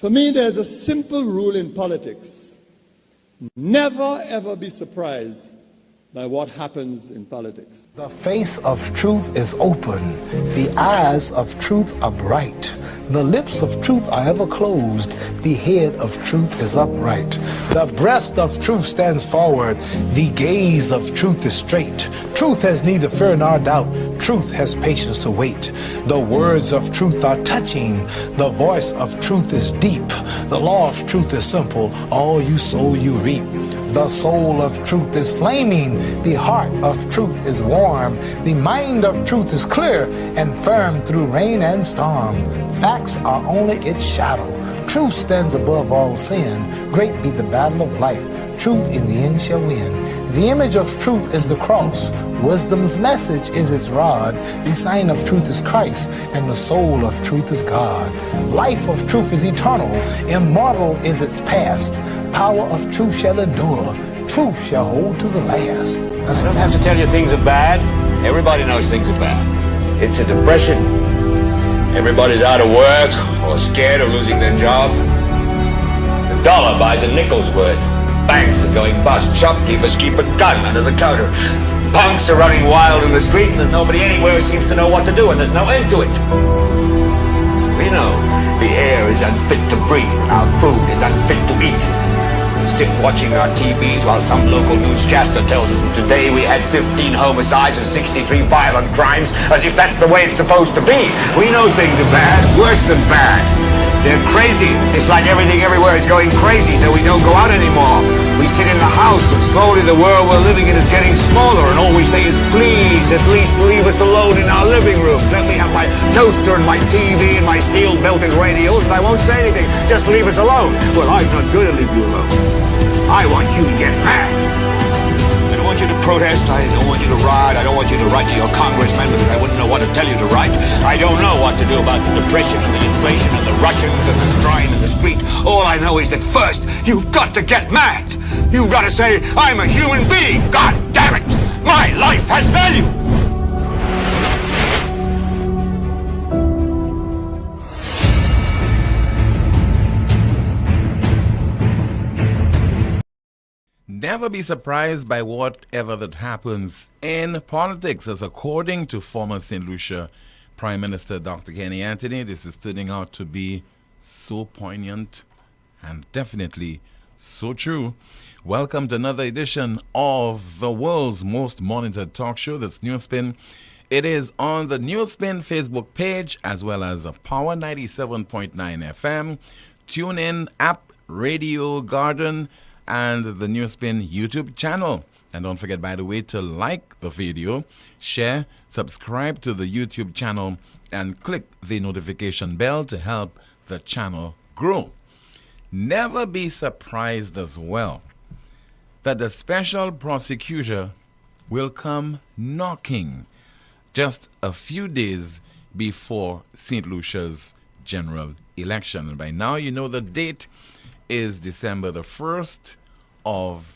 For me, there's a simple rule in politics. Never, ever be surprised by what happens in politics. The face of truth is open. The eyes of truth are bright. The lips of truth are ever closed. The head of truth is upright. The breast of truth stands forward. The gaze of truth is straight. Truth has neither fear nor doubt. Truth has patience to wait. The words of truth are touching. The voice of truth is deep. The law of truth is simple. All you sow, you reap. The soul of truth is flaming. The heart of truth is warm. The mind of truth is clear and firm through rain and storm. Facts are only its shadow. Truth stands above all sin. Great be the battle of life. Truth in the end shall win. The image of truth is the cross. Wisdom's message is its rod. The sign of truth is Christ, and the soul of truth is God. Life of truth is eternal. Immortal is its past. Power of truth shall endure. Truth shall hold to the last. I don't have to tell you things are bad. Everybody knows things are bad. It's a depression. Everybody's out of work or scared of losing their job. The dollar buys a nickel's worth. Banks are going bust. Shopkeepers keep a gun under the counter. Punks are running wild in the street, and there's nobody anywhere who seems to know what to do, and there's no end to it. We know the air is unfit to breathe, and our food is unfit to eat. We sit watching our TVs while some local newscaster tells us that today we had 15 homicides and 63 violent crimes, as if that's the way it's supposed to be. We know things are bad, worse than bad. They're crazy. It's like everything everywhere is going crazy, so we don't go out anymore. We sit in the house, and slowly the world we're living in is getting smaller, and all we say is, please, at least leave us alone in our living room. Let me have my toaster and my TV and my steel-belted radios, and I won't say anything. Just leave us alone. Well, I'm not going to leave you alone. I want you to get mad. I don't want you to protest. I don't want you to riot. I don't want you to write to your congressman because I wouldn't know what to tell you to write. I don't know what to do about the depression and the inflation and the Russians and the crying in the street. All I know is that first, you've got to get mad. You've got to say, I'm a human being. God damn it. My life has value. Never be surprised by whatever that happens in politics, as according to former St. Lucia Prime Minister Dr. Kenny Anthony, this is turning out to be so poignant and definitely so true. Welcome to another edition of the world's most monitored talk show, that's NewsSpin. It is on the NewsSpin Facebook page as well as a Power 97.9 FM, TuneIn app, Radio Garden, and the NewsSpin YouTube channel. And don't forget, by the way, to like the video, share, subscribe to the YouTube channel, and click the notification bell to help the channel grow. Never be surprised as well that the special prosecutor will come knocking just a few days before St. Lucia's general election. And by now you know the date is December the 1st of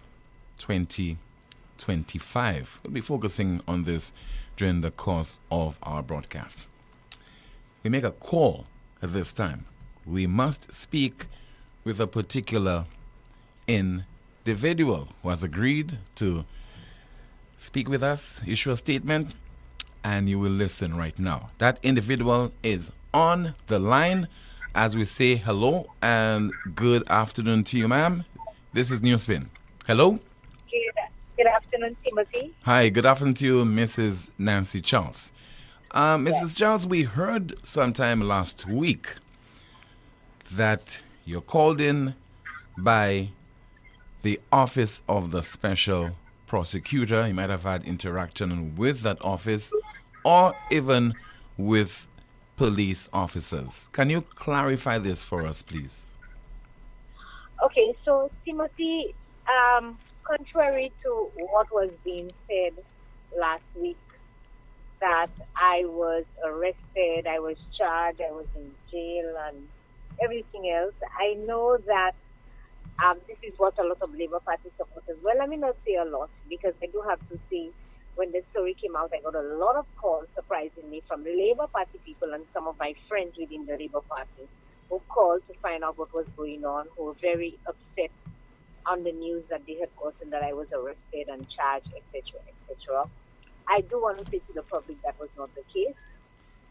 2025. We'll be focusing on this during the course of our broadcast. We make a call at this time. We must speak with a particular individual who has agreed to speak with us, issue a statement, and you will listen right now. That individual is on the line. As we say hello and good afternoon to you, ma'am. This is NewsSpin. Hello? Good afternoon, Timothy. Hi, good afternoon to you, Mrs. Nancy Charles. Mrs. Charles, we heard sometime last week that you're called in by the Office of the Special Prosecutor. You might have had interaction with that office or even with police officers. Can you clarify this for us, please? Okay, so Timothy, contrary to what was being said last week, that I was arrested, I was charged, I was in jail and everything else, I know that this is what a lot of Labour Party supporters, well, I may not say a lot, because I do have to say, when the story came out, I got a lot of calls, surprisingly, from Labour Party people and some of my friends within the Labour Party, who called to find out what was going on, who were very upset on the news that they had gotten that I was arrested and charged, etc., etc. I do want to say to the public that was not the case.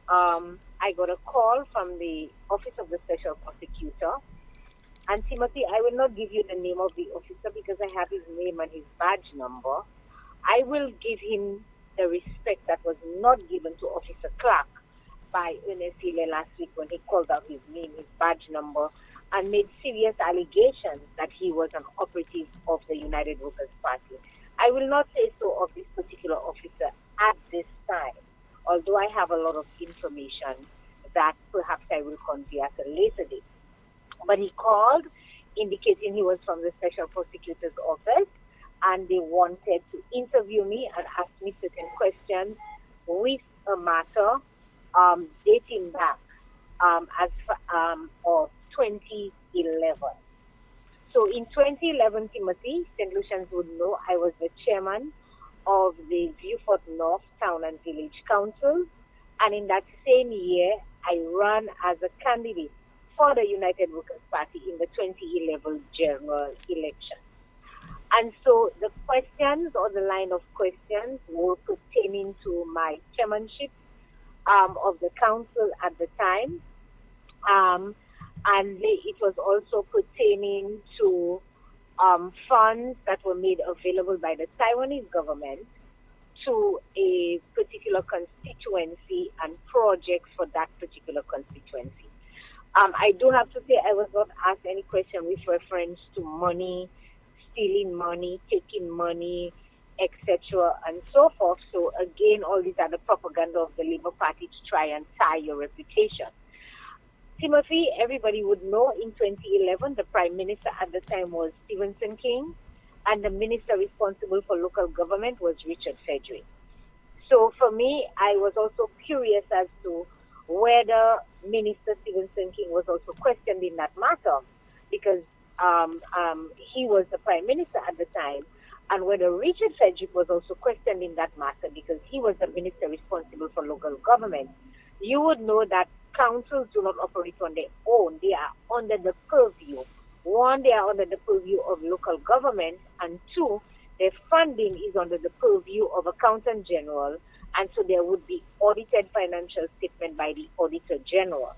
I got a call from the Office of the Special Prosecutor. And Timothy, I will not give you the name of the officer because I have his name and his badge number. I will give him the respect that was not given to Officer Clark by Ernest Healy last week when he called out his name, his badge number, and made serious allegations that he was an operative of the United Workers' Party. I will not say so of this particular officer at this time, although I have a lot of information that perhaps I will convey at a later date. But he called, indicating he was from the Special Prosecutor's Office, and they wanted to interview me and ask me certain questions with a matter dating back of 2011. So in 2011, Timothy, St. Lucians would know I was the chairman of the Beaufort North Town and Village Council, and in that same year, I ran as a candidate for the United Workers' Party in the 2011 general election. And so the questions or the line of questions were pertaining to my chairmanship of the council at the time. And it was also pertaining to funds that were made available by the Taiwanese government to a particular constituency and projects for that particular constituency. I do have to say I was not asked any question with reference to money, stealing money, taking money, etc., and so forth. So again, all these are the propaganda of the Labour Party to try and tie your reputation. Timothy, everybody would know in 2011, the Prime Minister at the time was Stevenson King, and the Minister responsible for local government was Richard Fedrick. So for me, I was also curious as to whether Minister Stevenson King was also questioned in that matter, because he was the Prime Minister at the time, and whether Richard Fedrick was also questioned in that matter because he was the Minister responsible for local government. You would know that councils do not operate on their own. They are under the purview. One, they are under the purview of local government, and two, their funding is under the purview of Accountant General, and so there would be audited financial statement by the Auditor General.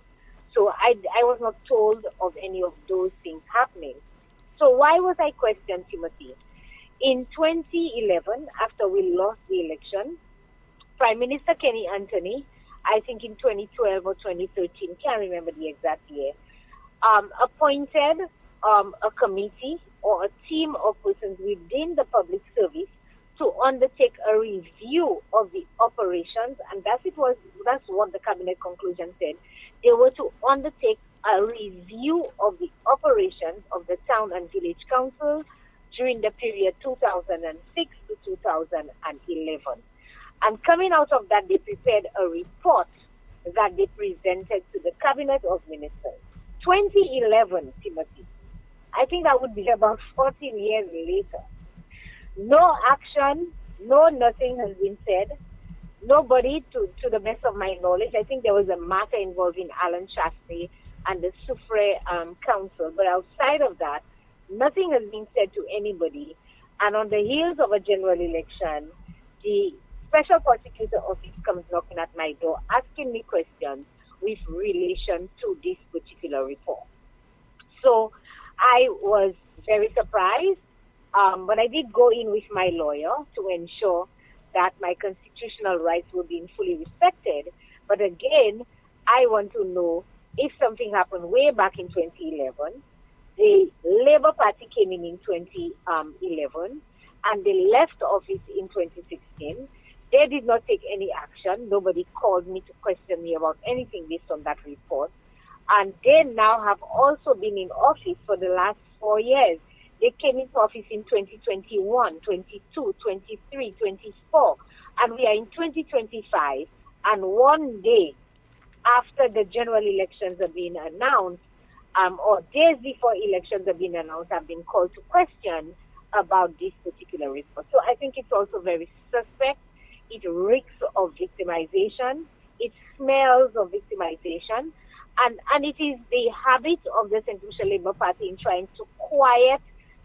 So I was not told of any of those things happening. So why was I questioned, Timothy? In 2011, after we lost the election, Prime Minister Kenny Anthony, I think in 2012 or 2013, can't remember the exact year, appointed a committee or a team of persons within the public service to undertake a review of the operations, and that's what the cabinet conclusion said. They were to undertake a review of the operations of the town and village council during the period 2006 to 2011. And coming out of that, they prepared a report that they presented to the Cabinet of Ministers. 2011, Timothy. I think that would be about 14 years later. No action, no nothing has been said. Nobody, to the best of my knowledge, I think there was a matter involving Alan Shastry and the Suffre Council, but outside of that, nothing has been said to anybody. And on the heels of a general election, the Special Prosecutor Office comes knocking at my door, asking me questions with relation to this particular report. So I was very surprised, but I did go in with my lawyer to ensure that my constitutional rights were being fully respected. But again, I want to know if something happened way back in 2011. The Labour Party came in 2011, and they left office in 2016. They did not take any action. Nobody called me to question me about anything based on that report. And they now have also been in office for the last 4 years. They came into office in 2021, 22, 23, 24, and we are in 2025. And one day after the general elections have been announced, or days before elections have been announced, I've been called to question about this particular report. So I think it's also very suspect. It reeks of victimization. It smells of victimization. And it is the habit of the St. Lucia Labour Party in trying to quiet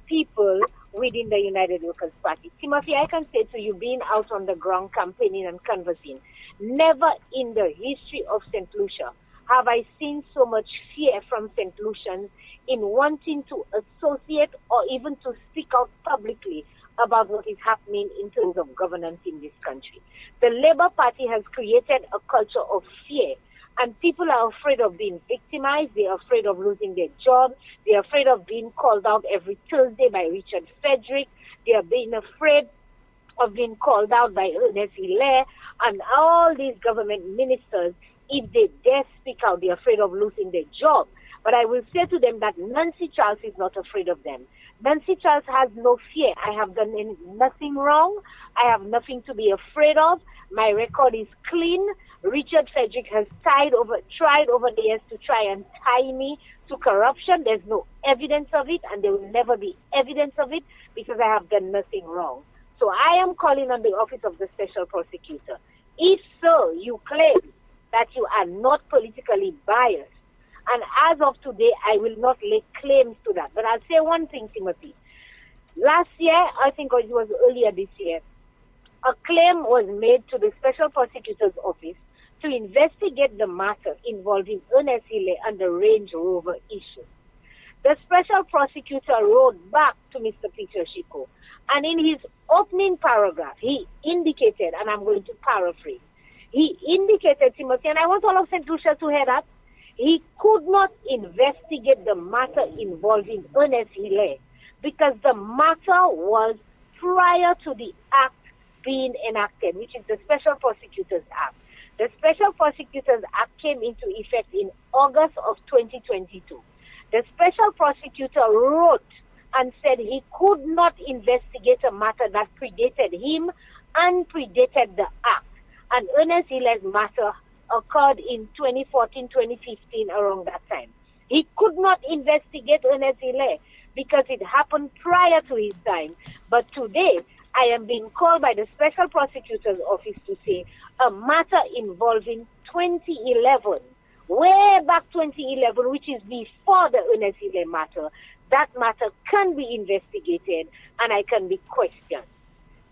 people within the United Workers' Party. Timothy, I can say to you, being out on the ground campaigning and conversing, never in the history of St. Lucia have I seen so much fear from St. Lucians in wanting to associate or even to speak out publicly about what is happening in terms of governance in this country. The Labour Party has created a culture of fear, and people are afraid of being victimized. They are afraid of losing their job. They are afraid of being called out every Thursday by Richard Frederick. They are being afraid of being called out by Ernest Hilaire and all these government ministers. If they dare speak out, they are afraid of losing their job. But I will say to them that Nancy Charles is not afraid of them. Nancy Charles has no fear. I have done nothing wrong. I have nothing to be afraid of. My record is clean. Richard Frederick has tried over the years to try and tie me to corruption. There's no evidence of it, and there will never be evidence of it because I have done nothing wrong. So I am calling on the office of the special prosecutor. If so, you claim that you are not politically biased. And as of today, I will not lay claims to that. But I'll say one thing, Timothy. Last year, I think it was earlier this year, a claim was made to the Special Prosecutor's Office to investigate the matter involving Ernest Hilaire and the Range Rover issue. The Special Prosecutor wrote back to Mr. Peter Shiko, and in his opening paragraph, he indicated, and I'm going to paraphrase, he indicated, Timothy, and I want all of St. Lucia to hear that, he could not investigate the matter involving Ernest Hilaire because the matter was prior to the act being enacted, which is the Special Prosecutors Act. The Special Prosecutors Act came into effect in August of 2022. The Special Prosecutor wrote and said he could not investigate a matter that predated him and predated the act. And Ernest Hilaire's matter occurred in 2014, 2015, around that time. He could not investigate Ernest Hilaire because it happened prior to his time. But today, I am being called by the Special Prosecutor's Office to say a matter involving 2011, way back 2011, which is before the Ernest Hilaire matter, that matter can be investigated and I can be questioned.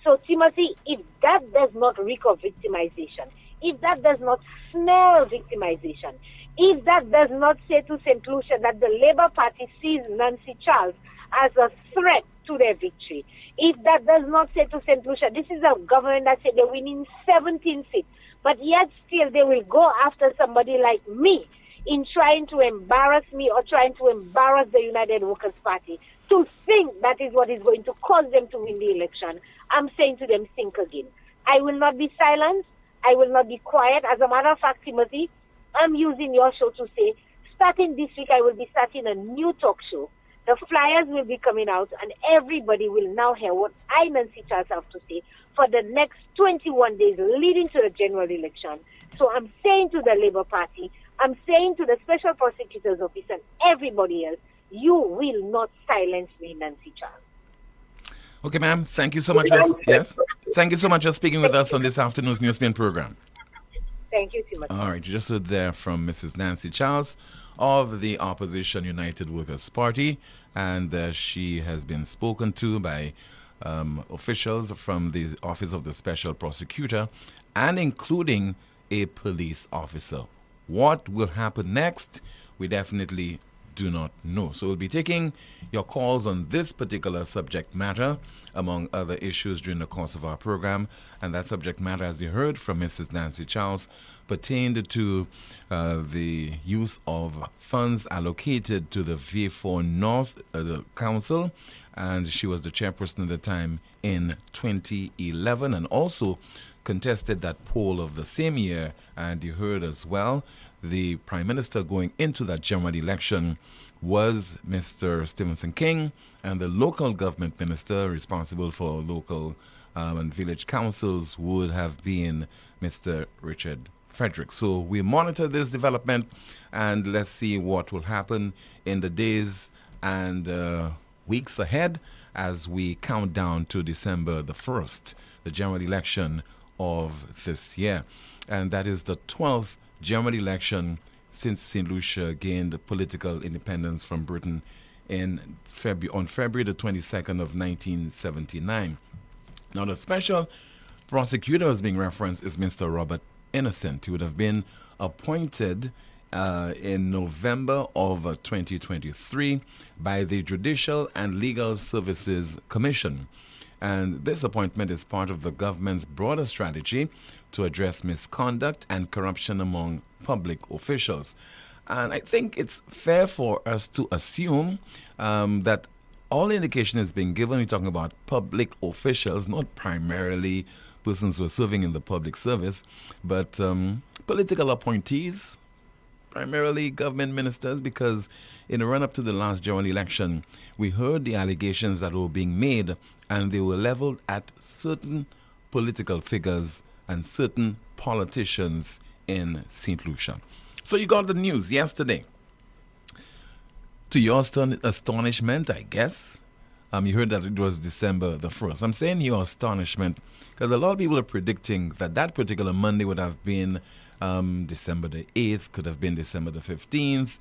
So, Timothy, if that does not reek of victimization, if that does not smell victimization, if that does not say to St. Lucia that the Labour Party sees Nancy Charles as a threat to their victory, if that does not say to St. Lucia, this is a government that said they're winning 17 seats, but yet still they will go after somebody like me in trying to embarrass me or trying to embarrass the United Workers' Party, to think that is what is going to cause them to win the election, I'm saying to them, think again. I will not be silenced. I will not be quiet. As a matter of fact, Timothy, I'm using your show to say, starting this week, I will be starting a new talk show. The flyers will be coming out, and everybody will now hear what I, Nancy Charles, have to say for the next 21 days leading to the general election. So I'm saying to the Labour Party, I'm saying to the Special Prosecutor's Office and everybody else, you will not silence me, Nancy Charles. Okay, ma'am. Thank you so much. Thank you so much for speaking with us on this afternoon's NewsSpin program. Thank you, Timothy. All right, you just heard there from Mrs. Nancy Charles of the Opposition United Workers' Party, and she has been spoken to by officials from the Office of the Special Prosecutor and including a police officer. What will happen next? We definitely do not know. So we'll be taking your calls on this particular subject matter, among other issues, during the course of our program. And that subject matter, as you heard from Mrs. Nancy Charles, pertained to the use of funds allocated to the V4 North Council. And she was the chairperson at the time in 2011, and also contested that poll of the same year. And you heard as well, the Prime Minister going into that general election was Mr. Stevenson King, and the local government minister responsible for local and village councils would have been Mr. Richard Frederick. So we monitor this development, and let's see what will happen in the days and weeks ahead as we count down to December the 1st, the general election of this year. And that is the 12th general election since St. Lucia gained political independence from Britain on February the 22nd of 1979. Now, the special prosecutor who's being referenced is Mr. Robert Innocent. He would have been appointed in November of 2023 by the Judicial and Legal Services Commission. And this appointment is part of the government's broader strategy to address misconduct and corruption among public officials. And I think it's fair for us to assume that all indication is being given. We're talking about public officials, not primarily persons who are serving in the public service, but political appointees, primarily government ministers, because in the run-up to the last general election, we heard the allegations that were being made, and they were leveled at certain political figures and certain politicians in St. Lucia. So you got the news yesterday. To your astonishment, I guess, you heard that it was December the 1st. I'm saying your astonishment because a lot of people are predicting that that particular Monday would have been December the 8th, could have been December the 15th,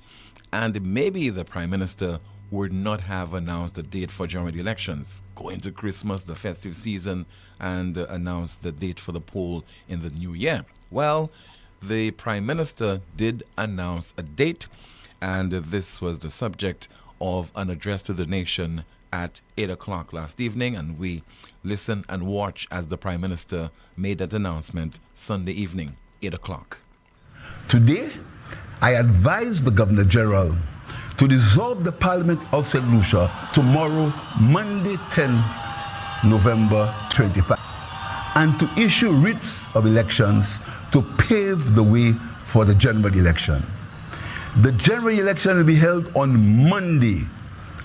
and maybe the Prime Minister would not have announced the date for general elections, go into Christmas, the festive season, and announce the date for the poll in the new year. Well, the Prime Minister did announce a date, and this was the subject of an address to the nation at 8 o'clock last evening, and we listened and watched as the Prime Minister made that announcement Sunday evening, 8 o'clock. Today, I advise the Governor General to dissolve the Parliament of St. Lucia tomorrow, Monday, 10th November 25, and to issue writs of elections to pave the way for the general election. The general election will be held on Monday,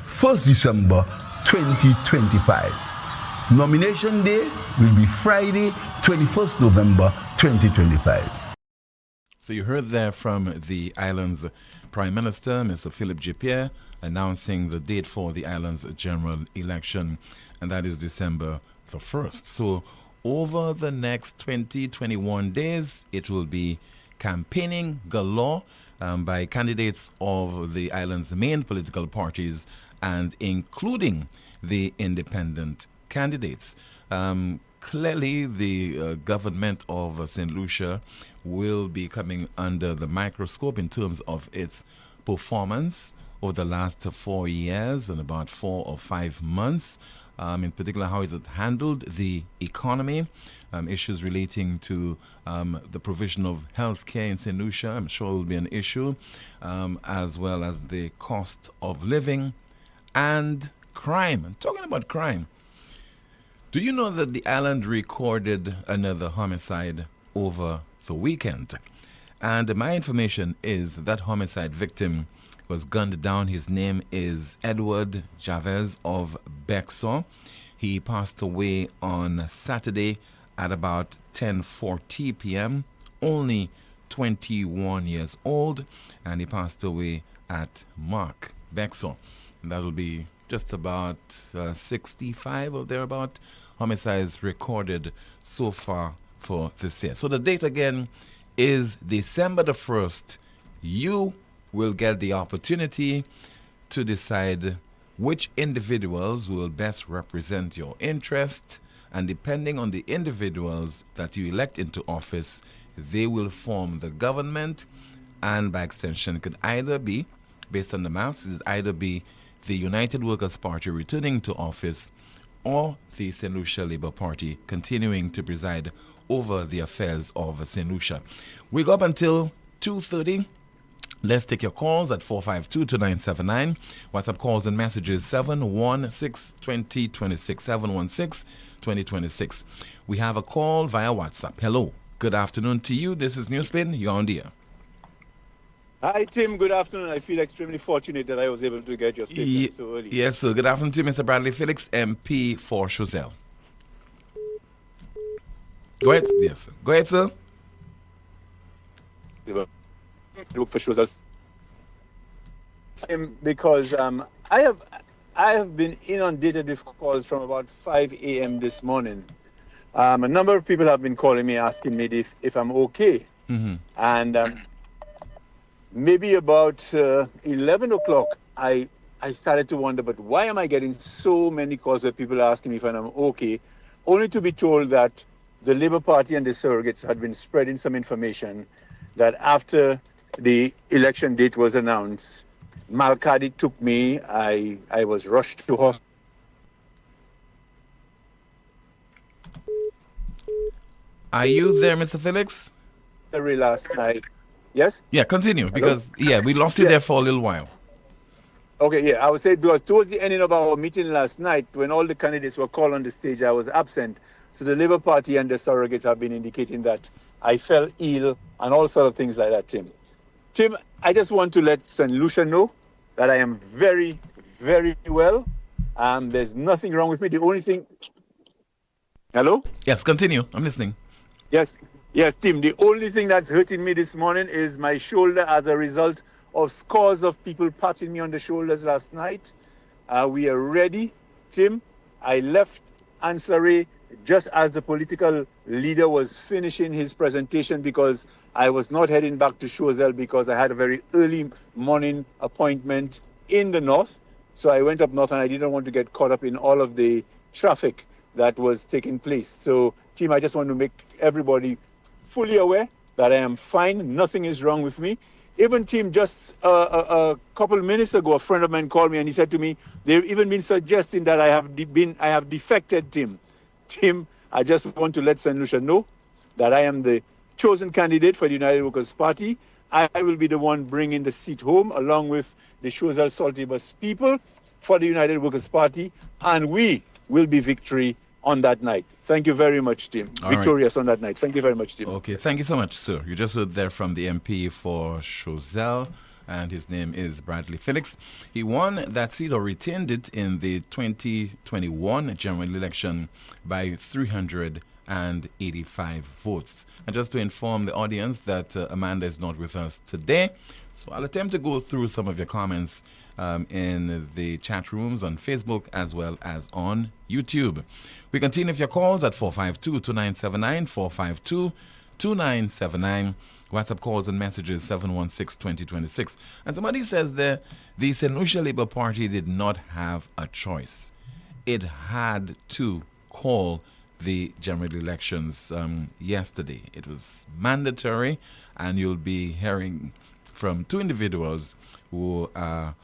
1st December 2025. Nomination day will be Friday, 21st November 2025. So you heard there from the island's Prime Minister, Mr. Philip J. Pierre, announcing the date for the island's general election, and that is December the 1st. So over the next 21 days, it will be campaigning galore by candidates of the island's main political parties and including the independent candidates. Clearly, the government of St. Lucia will be coming under the microscope in terms of its performance over the last 4 years and about 4 or 5 months. In particular, how has it handled the economy, issues relating to the provision of health care in St. Lucia, I'm sure will be an issue, as well as the cost of living and crime. And talking about crime, do you know that the island recorded another homicide over the weekend? And my information is that homicide victim was gunned down. His name is Edward Chavez of Bexar. He passed away on Saturday at about 10:40 p.m., only 21 years old, and he passed away at Mark Bexar. And that will be just about 65 or thereabout homicides recorded so far for this year. So the date again is December the 1st. You will get the opportunity to decide which individuals will best represent your interest, and depending on the individuals that you elect into office, they will form the government, and by extension it could either be, based on the maths, it either be the United Workers' Party returning to office or the St. Lucia Labour Party continuing to preside over the affairs of St. Lucia. We go up until 2:30. Let's take your calls at 452-2979. WhatsApp calls and messages 716-2026, 716-2026. We have a call via WhatsApp. Hello. Good afternoon to you. This is NewsSpin. You're on the air. Hi, Tim. Good afternoon. I feel extremely fortunate that I was able to get your statement so early. Yes, sir. Good afternoon to you, Mr. Bradley Felix, MP for Choiseul. Go ahead. Yes, sir. Go ahead, sir. Look for Choiseul. Because I have been inundated with calls from about 5 a.m. this morning. A number of people have been calling me asking me if I'm okay. Mm-hmm. And maybe about 11 o'clock, I started to wonder, but why am I getting so many calls where people are asking me if I'm okay, only to be told that the Labour Party and the surrogates had been spreading some information that after the election date was announced, Malkadi took me. I was rushed to hospital. Are you there, Mr. Felix? Last night. Yes? Yeah, continue, because, we lost you there for a little while. Okay, yeah, I would say because towards the ending of our meeting last night, when all the candidates were called on the stage, I was absent. So the Labour Party and the surrogates have been indicating that I fell ill and all sort of things like that, Tim. Tim, I just want to let St. Lucia know that I am very, very well. There's nothing wrong with me. The only thing... Hello? Yes, continue. I'm listening. Yes, Tim. The only thing that's hurting me this morning is my shoulder as a result of scores of people patting me on the shoulders last night. We are ready, Tim. I left Ancillary just as the political leader was finishing his presentation because I was not heading back to Choiseul because I had a very early morning appointment in the north. So I went up north and I didn't want to get caught up in all of the traffic that was taking place. So, Tim, I just want to make everybody fully aware that I am fine. Nothing is wrong with me. Even, Tim, just a couple minutes ago, a friend of mine called me and he said to me, they've even been suggesting that I have defected, Tim. Tim, I just want to let St. Lucia know that I am the chosen candidate for the United Workers' Party. I will be the one bringing the seat home along with the Choiseul Saltibus people for the United Workers' Party, and we will be victory on that night. Thank you very much, Tim. Victorious on that night. Thank you very much, Tim. Okay, thank you so much, sir. You just heard there from the MP for Choiseul, and his name is Bradley Felix. He won that seat or retained it in the 2021 general election by 385 votes. And just to inform the audience that Amanda is not with us today, so I'll attempt to go through some of your comments in the chat rooms on Facebook as well as on YouTube. We continue with your calls at 452-2979, 452-2979. WhatsApp calls and messages 716-2026. And somebody says there, the St. Lucia Labour Party did not have a choice. It had to call the general elections yesterday. It was mandatory, and you'll be hearing from two individuals who are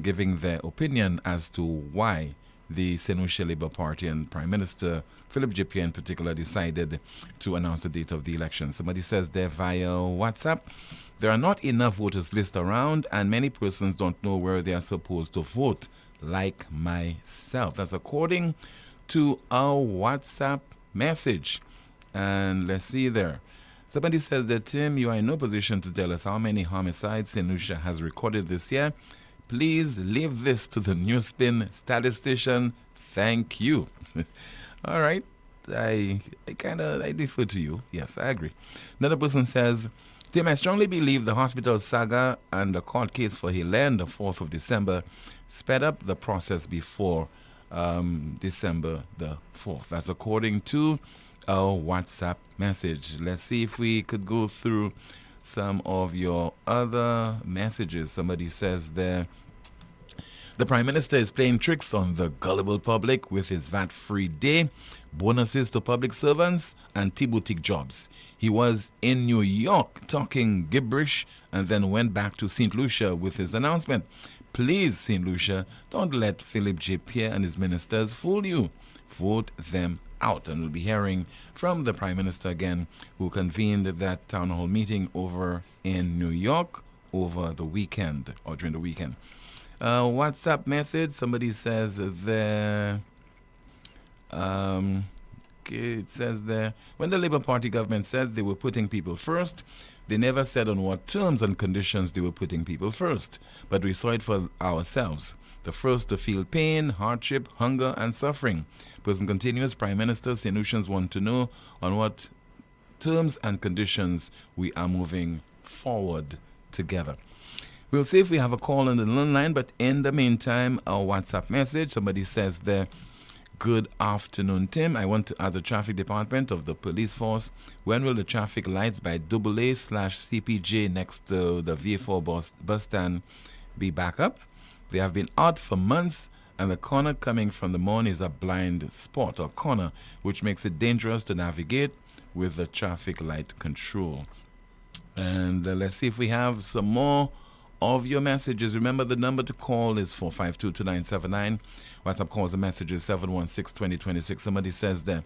giving their opinion as to why the St. Lucia Labour Party and Prime Minister Philip Jipia in particular decided to announce the date of the election. Somebody says there via WhatsApp, there are not enough voters list around and many persons don't know where they are supposed to vote, like myself. That's according to our WhatsApp message. And let's see there. Somebody says that, Tim, you are in no position to tell us how many homicides St. Lucia has recorded this year. Please leave this to the NewsSpin statistician. Thank you. All right. I defer to you. Yes, I agree. Another person says, Tim, I strongly believe the hospital saga and the court case for Hilaire, the 4th of December, sped up the process before December the 4th. That's according to our WhatsApp message. Let's see if we could go through some of your other messages. Somebody says there, the Prime Minister is playing tricks on the gullible public with his VAT-free day, bonuses to public servants, and T-boutique jobs. He was in New York talking gibberish and then went back to St. Lucia with his announcement. Please, St. Lucia, don't let Philip J. Pierre and his ministers fool you. Vote them out. And we'll be hearing from the Prime Minister again, who convened that town hall meeting over in New York over the weekend, or during the weekend. WhatsApp message, somebody says there, it says there, when the Labour Party government said they were putting people first, they never said on what terms and conditions they were putting people first, but we saw it for ourselves. The first to feel pain, hardship, hunger, and suffering. Person continues, Prime Minister, St. Lucians want to know on what terms and conditions we are moving forward together. We'll see if we have a call on the line, but in the meantime, our WhatsApp message, somebody says there, Good afternoon, Tim. I want to ask the traffic department of the police force, when will the traffic lights by AA/CPJ next to the V4 bus stand be back up? They have been out for months, and the corner coming from the mall is a blind spot or corner, which makes it dangerous to navigate with the traffic light control. And let's see if we have some more of your messages. Remember, the number to call is 452-2979. WhatsApp calls and messages 716-2026. Somebody says that,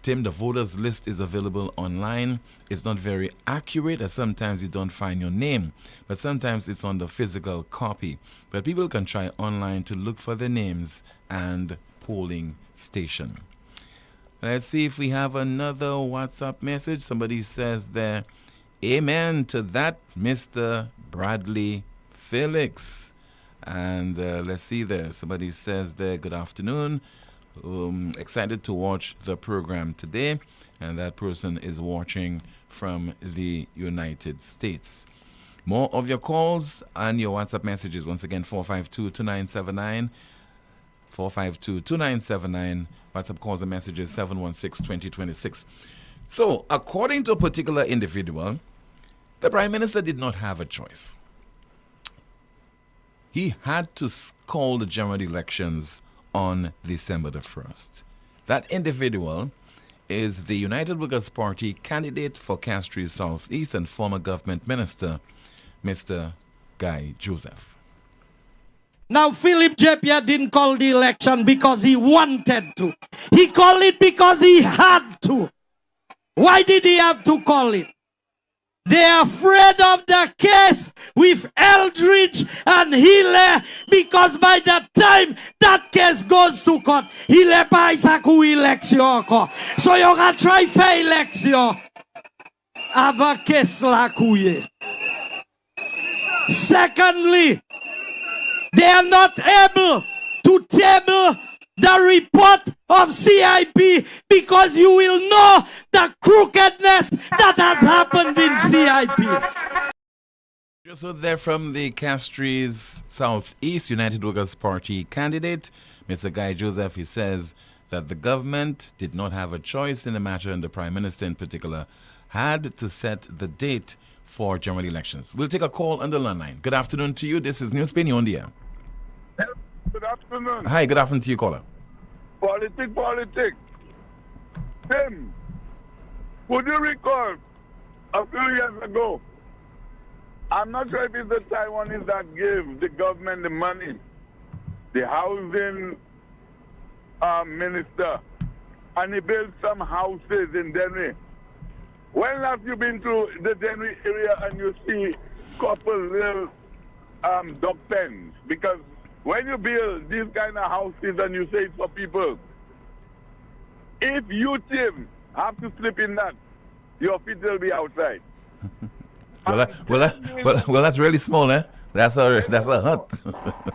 Tim, the voters list is available online. It's not very accurate, as sometimes you don't find your name, but sometimes it's on the physical copy. But people can try online to look for their names and polling station. Let's see if we have another WhatsApp message. Somebody says there, amen to that, Mr. Bradley Felix. And let's see there. Somebody says there, good afternoon. Excited to watch the program today. And that person is watching from the United States. More of your calls and your WhatsApp messages. Once again, 452-2979. 452-2979. WhatsApp calls and messages 716-2026. So, according to a particular individual, the Prime Minister did not have a choice. He had to call the general elections on December the 1st. That individual is the United Workers' Party candidate for Castries Southeast and former government minister, Mr. Guy Joseph. Now, Philip Japia didn't call the election because he wanted to. He called it because he had to. Why did he have to call it? They are afraid of the case with Eldridge and Hille, because by the time that case goes to court, Hille pa isa ku eleksyon ko. So you can try for eleksyon. Have a case la kuye. Secondly, they are not able to table the report of CIP because you will know the crookedness that has happened in CIP. So they're from the Castries Southeast United Workers' Party candidate, Mr. Guy Joseph. He says that the government did not have a choice in the matter, and the Prime Minister in particular had to set the date for general elections. We'll take a call on the line. Good afternoon to you. This is NewsSpin, you're on the air. Good afternoon. Hi, good afternoon to you, caller. Politics. Tim, would you recall a few years ago, I'm not sure if it's the Taiwanese that gave the government the money, the housing minister, and he built some houses in Denry. When last you been to the Denry area and you see couple little duck pens? Because when you build these kind of houses and you say it's for people, if you, Tim, have to sleep in that, your feet will be outside. Well, that's really small, eh? That's a hut.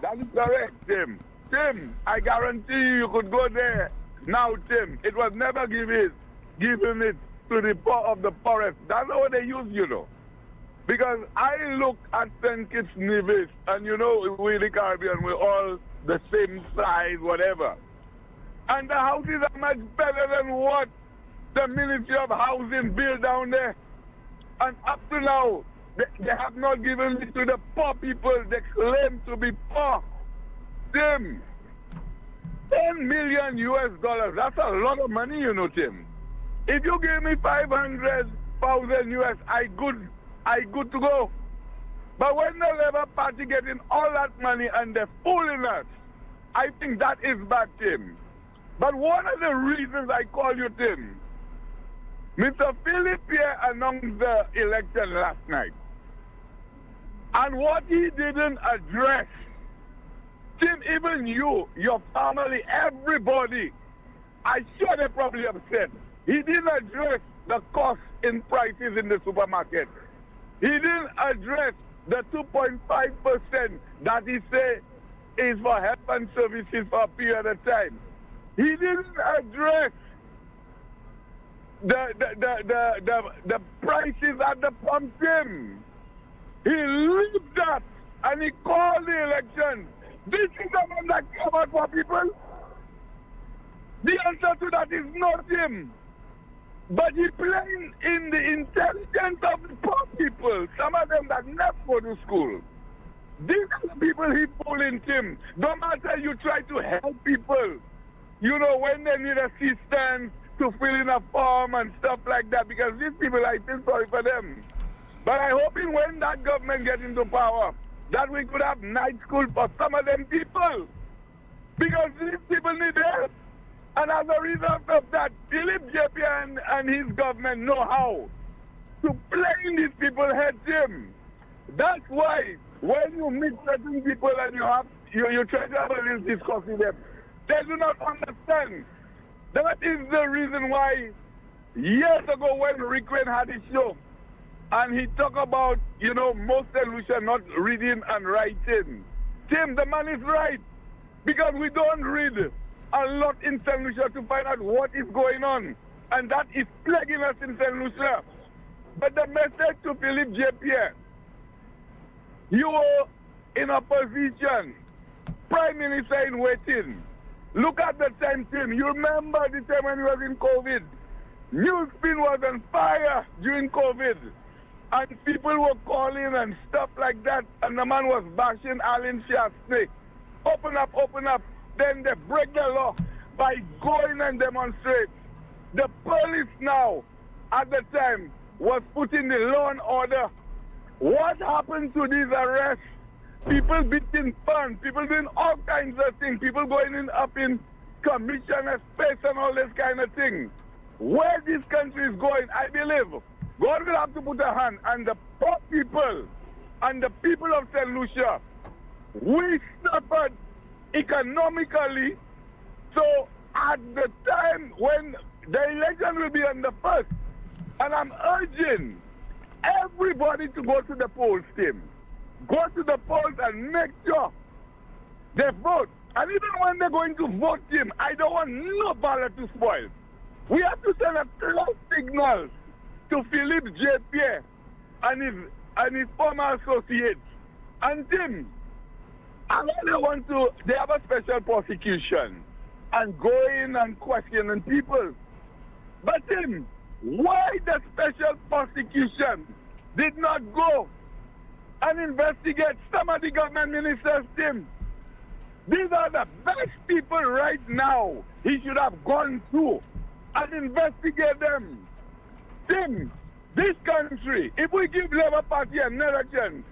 That is correct, Tim. Tim, I guarantee you could go there. Now, Tim, it was never given it to the poor of the forest. That's how they use, you know. Because I look at St. Kitts Nevis, and you know, we the Caribbean, we're all the same size, whatever. And the houses are much better than what the Ministry of Housing built down there. And up to now, they have not given it to the poor people. They claim to be poor. Tim, $10 million US, that's a lot of money, you know, Tim. If you give me 500,000 US, I good to go. But when the Labour Party getting all that money and they're fooling us, I think that is bad, Tim. But one of the reasons I call you, Tim, Mr. Philip Pierre announced the election last night. And what he didn't address, Tim, even you, your family, everybody, I'm sure they're probably upset. He didn't address the cost in prices in the supermarket. He didn't address the 2.5% that he said is for health and services for a period of time. He didn't address the prices at the pump. Him. He leave that and he called the election. This is the one that came out for people. The answer to that is not him. But he playing in the intelligence of the poor people, some of them that never go to school. These are the people he pulling, Tim. No matter you try to help people, you know, when they need assistance to fill in a form and stuff like that, because these people, I feel sorry for them. But I hoping when that government gets into power, that we could have night school for some of them people. Because these people need help. And as a result of that, Philip JP and his government know how to play in these people's heads, Jim. That's why when you meet certain people and you try to have a little discourse with them, they do not understand. That is the reason why years ago when Rick Wayne had his show, and he talked about, you know, most solution not reading and writing. Tim, the man is right. Because we don't read a lot in St. Lucia to find out what is going on. And that is plaguing us in St. Lucia. But the message to Philip J. Pierre, you are in opposition, Prime Minister in waiting. Look at the time, Tim. You remember the time when he was in COVID. NewsSpin was on fire during COVID. And people were calling and stuff like that. And the man was bashing Alan Shastney. Open up, open up. Then they break the law by going and demonstrate. The police now, at the time, was putting the law and order. What happened to these arrests? People beating fun, people doing all kinds of things, people going in up in commissioner space and all this kind of thing. Where this country is going, I believe, God will have to put a hand on the poor people and the people of St. Lucia. We suffered economically, so at the time when the election will be on the 1st, and I'm urging everybody to go to the polls, Tim. Go to the polls and make sure they vote. And even when they're going to vote, Tim, I don't want no ballot to spoil. We have to send a clear signal to Philip J. Pierre and his former associates. And Tim, I really want to, they have a special prosecution and go in and question people. But Tim, why the special prosecution did not go and investigate some of the government ministers, Tim? These are the best people right now. He should have gone through and investigate them. Tim, this country, if we give Labour Party another chance,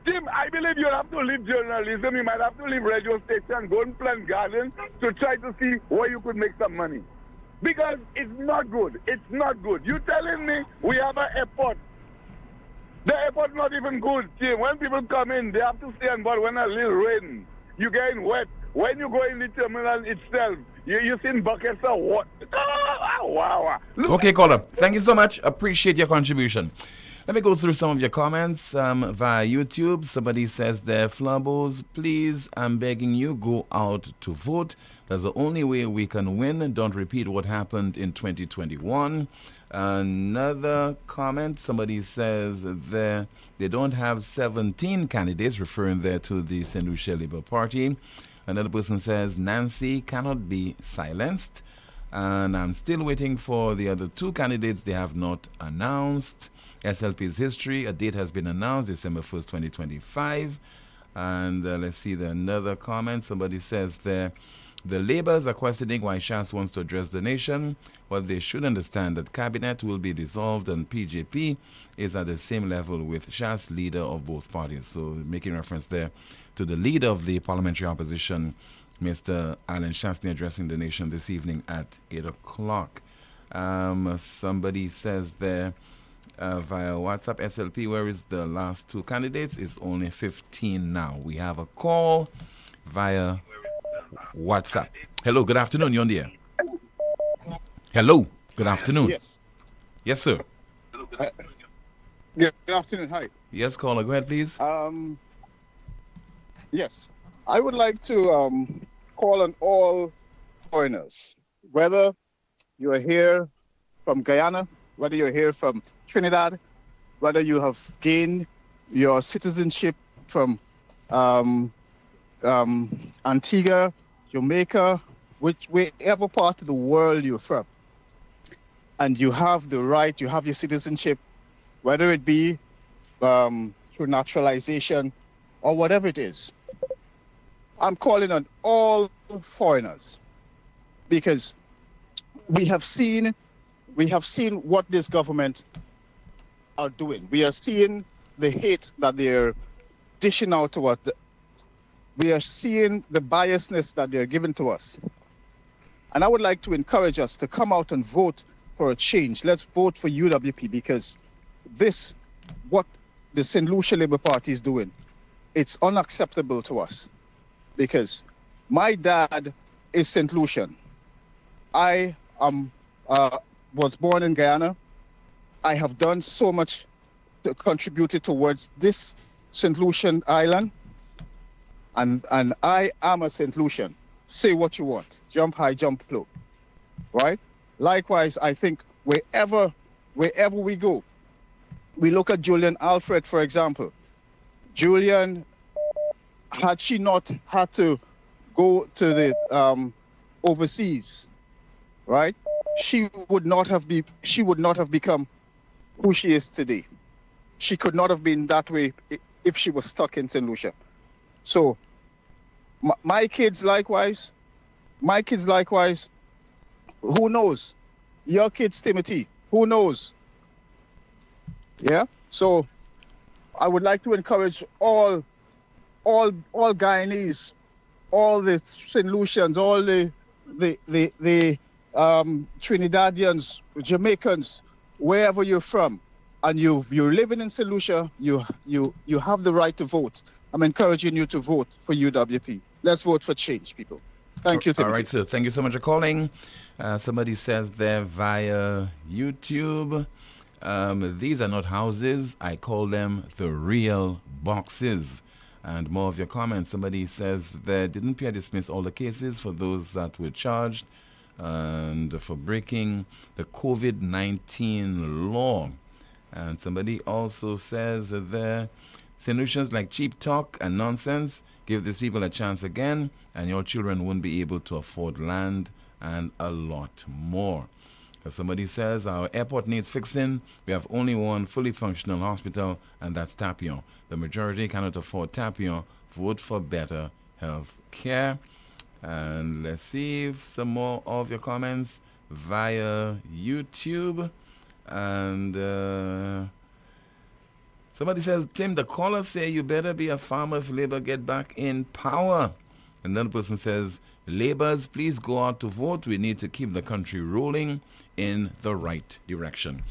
Tim, I believe you have to leave journalism. You might have to leave radio station, go and plant gardens to try to see where you could make some money. Because it's not good. It's not good. You telling me we have an airport. The airport's not even good, Tim. When people come in, they have to stay on board when a little rain. You getting wet. When you go in the terminal itself, you see buckets of water. Wow. Okay, caller. Thank you so much. Appreciate your contribution. Let me go through some of your comments via YouTube. Somebody says there, Flambos, please, I'm begging you, go out to vote. That's the only way we can win. Don't repeat what happened in 2021. Another comment, somebody says there, they don't have 17 candidates, referring there to the St. Lucia Labour Party. Another person says, Nancy cannot be silenced. And I'm still waiting for the other two candidates they have not announced. SLP's history, a date has been announced, December 1st, 2025. And let's see, another comment. Somebody says there, the Labours are questioning why Shas wants to address the nation. Well, they should understand that cabinet will be dissolved and PJP is at the same level with Shas, leader of both parties. So making reference there to the leader of the parliamentary opposition, Mr. Alan Shastney, addressing the nation this evening at 8 o'clock. Somebody says there, via WhatsApp, SLP, where is the last two candidates? It's only 15 now. We have a call via WhatsApp. Hello, good afternoon. You're on the air. Hello, good afternoon. Yes. Yes, sir. Good afternoon. Hi. Yes, caller. Go ahead, please. Yes. I would like to call on all foreigners, whether you are here from Guyana, whether you're here from Trinidad, whether you have gained your citizenship from Antigua, Jamaica, wherever part of the world you're from, and you have the right, you have your citizenship, whether it be through naturalization or whatever it is, I'm calling on all foreigners, because we have seen what this government are doing. We are seeing the hate that they're dishing out to us. We are seeing the biasness that they're giving to us. And I would like to encourage us to come out and vote for a change. Let's vote for UWP, because this, what the St. Lucia Labour Party is doing, it's unacceptable to us. Because my dad is St. Lucian. I was born in Guyana. I have done so much to contribute towards this St. Lucian island. And I am a St. Lucian. Say what you want. Jump high, jump low. Right? Likewise, I think wherever we go, we look at Julian Alfred, for example. Julian, had she not had to go to the overseas, right? She would not have become who she is today. She could not have been that way if she was stuck in St. Lucia. So my kids likewise, who knows? Your kids, Timothy, who knows? Yeah. So I would like to encourage all Guyanese, all the St. Lucians, all the Trinidadians, Jamaicans, wherever you're from, and you're living in St. Lucia, you have the right to vote. I'm encouraging you to vote for UWP. Let's vote for change, people. Thank you, Timothy. All right, sir. Thank you so much for calling. Somebody says there via YouTube, these are not houses. I call them the real boxes. And more of your comments. Somebody says that didn't Pierre dismiss all the cases for those that were charged and for breaking the COVID-19 law. And somebody also says that solutions like cheap talk and nonsense give these people a chance again, and your children won't be able to afford land and a lot more. As somebody says, our airport needs fixing. We have only one fully functional hospital, and that's Tapion. The majority cannot afford Tapion. Vote for better health care. And let's see if some more of your comments via YouTube. And somebody says, Tim, the caller say you better be a farmer if Labour get back in power. Another person says, Labours, please go out to vote. We need to keep the country rolling in the right direction.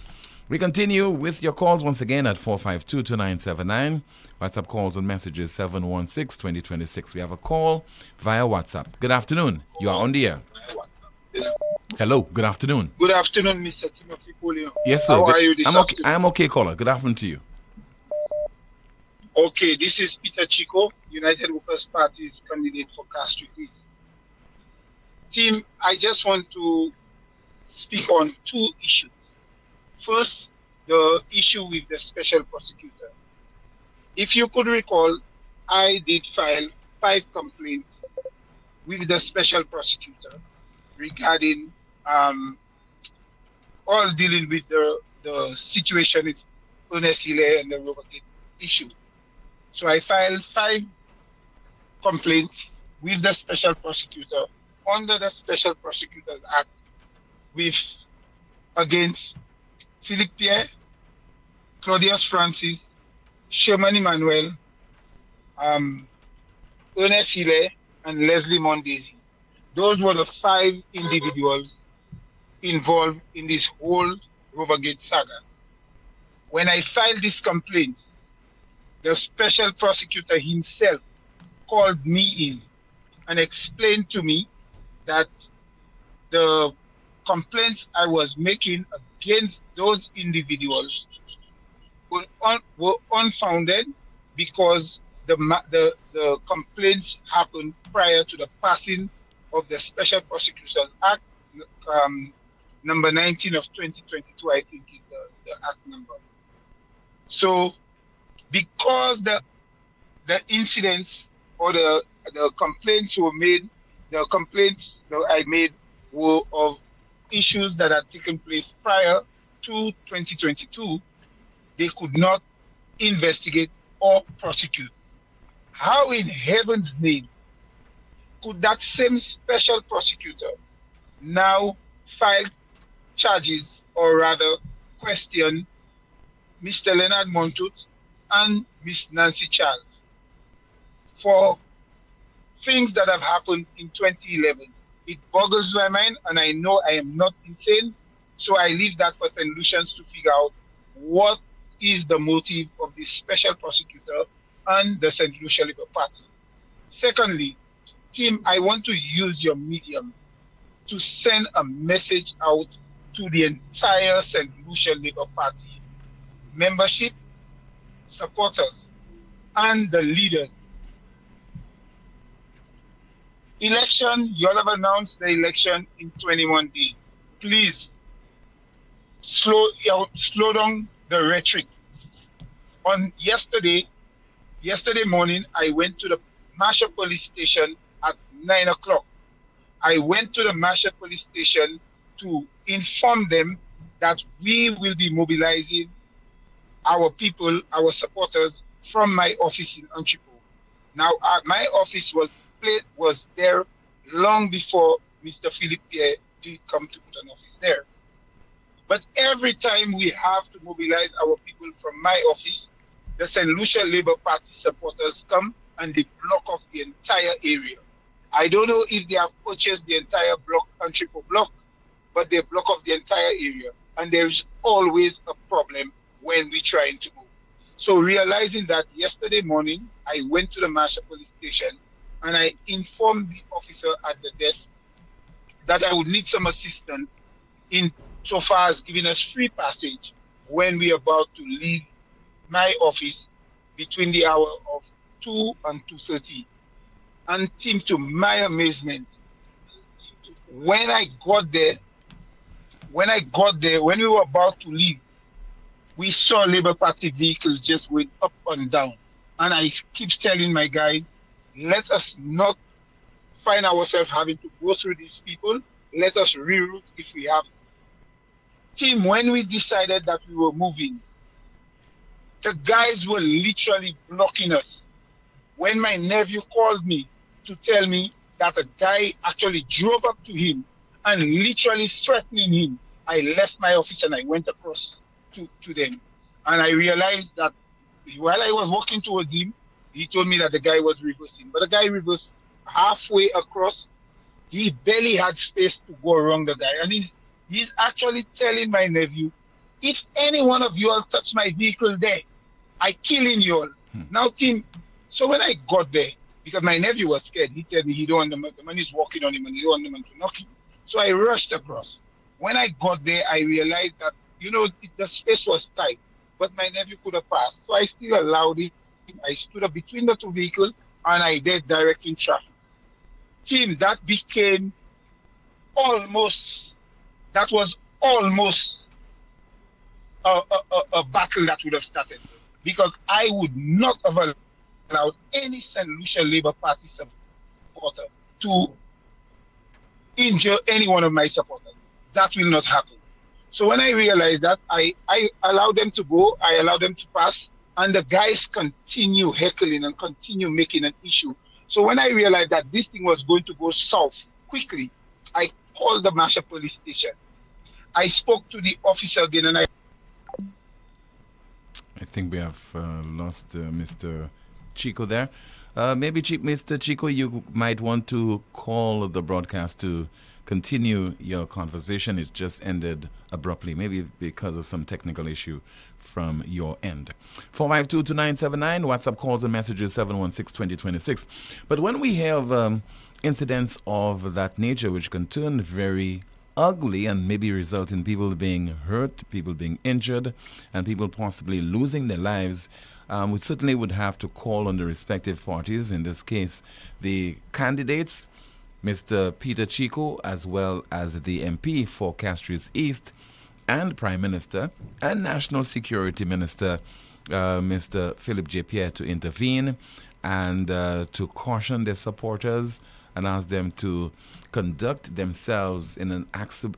We continue with your calls once again at 452-2979. WhatsApp calls and messages 716-2026. We have a call via WhatsApp. Good afternoon. You are on the air. Hello. Good afternoon. Good afternoon, Mr. Timothy Poleon. Yes, sir. How are you this afternoon? I'm okay, caller. Good afternoon to you. Okay, this is Peter Chico, United Workers' Party's candidate for Castries East. Tim, I just want to speak on two issues. First, the issue with the special prosecutor. If you could recall, I did file 5 complaints with the special prosecutor regarding all dealing with the situation with Ernest Hille and the Rovergate issue. So I filed 5 complaints with the special prosecutor under the Special Prosecutors Act against Philip Pierre, Claudius Francis, Sherman Emmanuel, Ernest Hille, and Leslie Mondesi. Those were the 5 individuals involved in this whole Rovergate saga. When I filed these complaints, the special prosecutor himself called me in and explained to me that the complaints I was making against those individuals were unfounded because the complaints happened prior to the passing of the Special Prosecutors Act, number 19 of 2022, I think is the act number. So because the incidents or the complaints were made, the complaints that I made were of issues that had taken place prior to 2022. They could not investigate or prosecute. How in heaven's name could that same special prosecutor now file charges, or rather question, Mr. Leonard Montut and Miss Nancy Charles for things that have happened in 2011? It boggles my mind, and I know I am not insane, so I leave that for St. Lucians to figure out what is the motive of this special prosecutor and the St. Lucia Labour Party. Secondly, Tim, I want to use your medium to send a message out to the entire St. Lucia Labour Party membership, supporters, and the leaders. Election, you all have announced the election in 21 days. Please slow down the rhetoric. On yesterday morning, I went to the Marshall Police Station at 9 o'clock. I went to the Marshall Police Station to inform them that we will be mobilizing our people, our supporters, from my office in Antipolo. Now, my office was there long before Mr. Philippe Pierre did come to put an office there. But every time we have to mobilize our people from my office, the St. Lucia Labour Party supporters come and they block off the entire area. I don't know if they have purchased the entire block, Antipolo block, but they block off the entire area. And there's always a problem when we're trying to move. So realizing that, yesterday morning, I went to the Marshall Police Station and I informed the officer at the desk that I would need some assistance in so far as giving us free passage when we're about to leave my office between the hour of 2 and 2:30. And Tim, to my amazement, when I got there, when we were about to leave, we saw Labour Party vehicles just going up and down. And I keep telling my guys, let us not find ourselves having to go through these people. Let us reroute if we have. Tim, when we decided that we were moving, the guys were literally blocking us. When my nephew called me to tell me that a guy actually drove up to him and literally threatening him, I left my office and I went across to them. And I realized that while I was walking towards him, he told me that the guy was reversing. But the guy reversed halfway across. He barely had space to go around the guy. And he's actually telling my nephew, if any one of you all touch my vehicle there, I killing you all. Now, Tim, so when I got there, because my nephew was scared, he told me he don't want the man is walking on him and he don't want the man to knock him. So I rushed across. When I got there, I realized that, the space was tight, but my nephew could have passed. So I still allowed it. I stood up between the two vehicles and I did directing traffic. Tim, that was almost a battle that would have started, because I would not have allowed any St. Lucia Labour Party supporter to injure any one of my supporters. That will not happen. So when I realized that, I allowed them to go, I allowed them to pass, and the guys continue heckling and continue making an issue. So when I realized that this thing was going to go south quickly, I called the Marshall Police Station. I spoke to the officer again, and I think we have lost Mr. Chico there. Maybe Mr. Chico, you might want to call the broadcast to continue your conversation. It just ended abruptly, maybe because of some technical issue from your end. 452-2979, WhatsApp calls and messages 716-2026. But when we have incidents of that nature, which can turn very ugly and maybe result in people being hurt, people being injured, and people possibly losing their lives, we certainly would have to call on the respective parties, in this case, the candidates, Mr. Peter Chico, as well as the MP for Castries East, and Prime Minister and National Security Minister, Mr. Philippe J. Pierre, to intervene and to caution their supporters and ask them to conduct themselves in an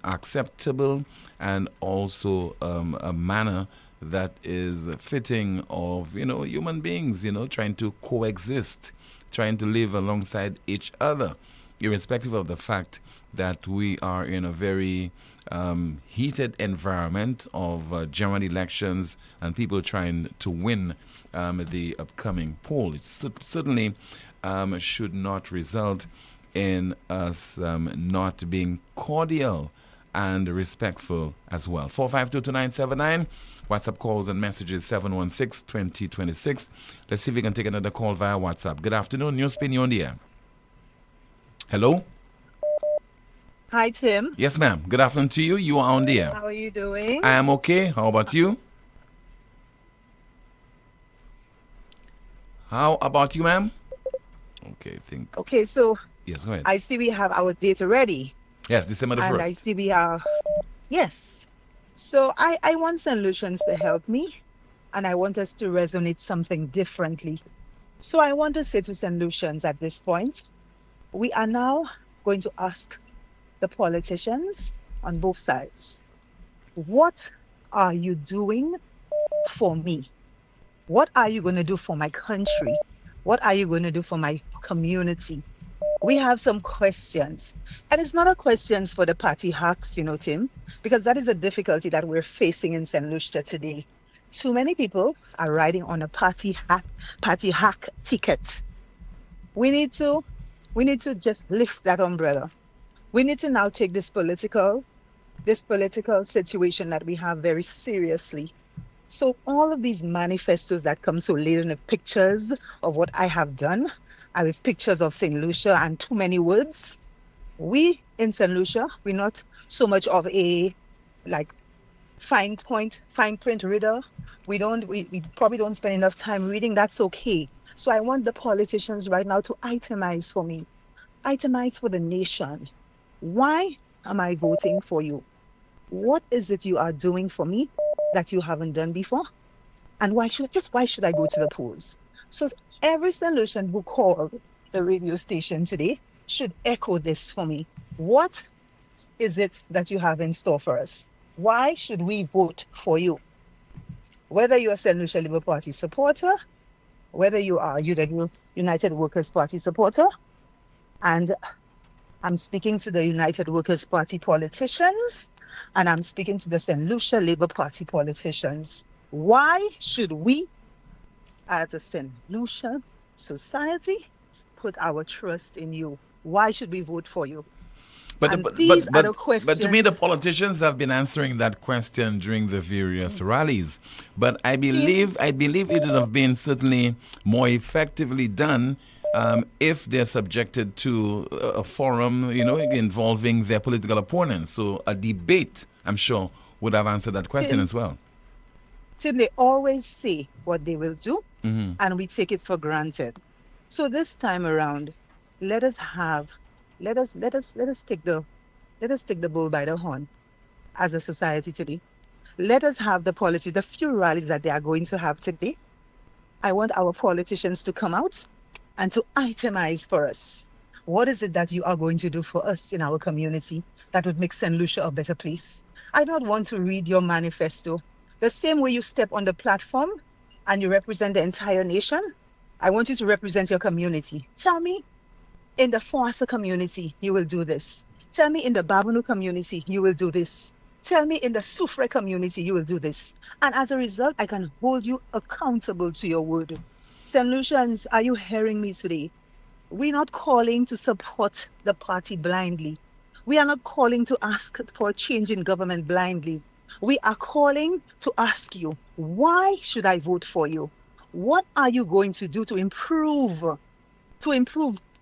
acceptable and also a manner that is fitting of, human beings, trying to coexist, trying to live alongside each other, irrespective of the fact that we are in a very heated environment of general elections and people trying to win the upcoming poll. It certainly should not result in us not being cordial and respectful as well. 4522979, WhatsApp calls and messages 716-2026. Let's see if we can take another call via WhatsApp. Good afternoon, NewsSpin, you're on the air. Hello? Hi, Tim. Yes, ma'am. Good afternoon to you. You are on the air. How are you doing? I am okay. How about you? How about you, ma'am? Okay, Okay, so yes, go ahead. I see we have our data ready. Yes, December the 1st. And I see we are, yes. So I want St. Lucians to help me, and I want us to resonate something differently. So I want to say to St. Lucians at this point, we are now going to ask the politicians on both sides, what are you doing for me? What are you going to do for my country? What are you going to do for my community? We have some questions. And it's not a questions for the party hacks, Tim, because that is the difficulty that we're facing in St. Lucia today. Too many people are riding on a party hack ticket. We need to just lift that umbrella. We need to now take this political situation that we have very seriously. So all of these manifestos that come so laden of pictures of what I have done, and with pictures of St. Lucia and too many words, we in St. Lucia, we're not so much of a fine print reader. We probably don't spend enough time reading. That's okay. So I want the politicians right now to itemize for me. Itemize for the nation. Why am I voting for you? What is it you are doing for me that you haven't done before? And why should I go to the polls? So every solution who called the radio station today should echo this for me. What is it that you have in store for us? Why should we vote for you? Whether you're a St. Lucia Labour Party supporter, whether you are United Workers Party supporter, and I'm speaking to the United Workers Party politicians, and I'm speaking to the St. Lucia Labour Party politicians. Why should we, as a St. Lucia society, put our trust in you? Why should we vote for you? But to me, the politicians have been answering that question during the various rallies. But I believe it would have been certainly more effectively done if they're subjected to a forum, involving their political opponents. So a debate, I'm sure, would have answered that question as well. Tim, they always say what they will do, and we take it for granted. So this time around, let us take the bull by the horn as a society today. Let us have the few rallies that they are going to have today. I want our politicians to come out and to itemize for us. What is it that you are going to do for us in our community that would make St. Lucia a better place? I don't want to read your manifesto. The same way you step on the platform and you represent the entire nation, I want you to represent your community. Tell me, in the Foasa community, you will do this. Tell me in the Babunu community, you will do this. Tell me in the Soufrière community, you will do this. And as a result, I can hold you accountable to your word. St. Lucians, are you hearing me today? We're not calling to support the party blindly. We are not calling to ask for a change in government blindly. We are calling to ask you, why should I vote for you? What are you going to do to improve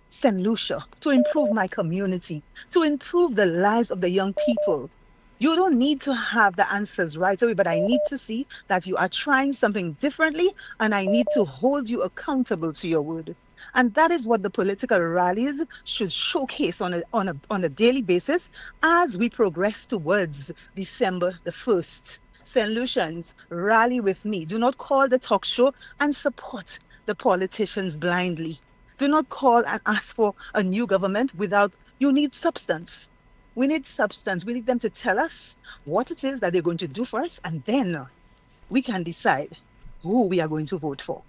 St. Lucia, to improve my community, to improve the lives of the young people? You don't need to have the answers right away, but I need to see that you are trying something differently, and I need to hold you accountable to your word. And that is what the political rallies should showcase on a daily basis as we progress towards December the 1st. St. Lucians, rally with me. Do not call the talk show and support the politicians blindly. Do not call and ask for a new government without, you need substance. We need substance. We need them to tell us what it is that they're going to do for us, and then we can decide who we are going to vote for.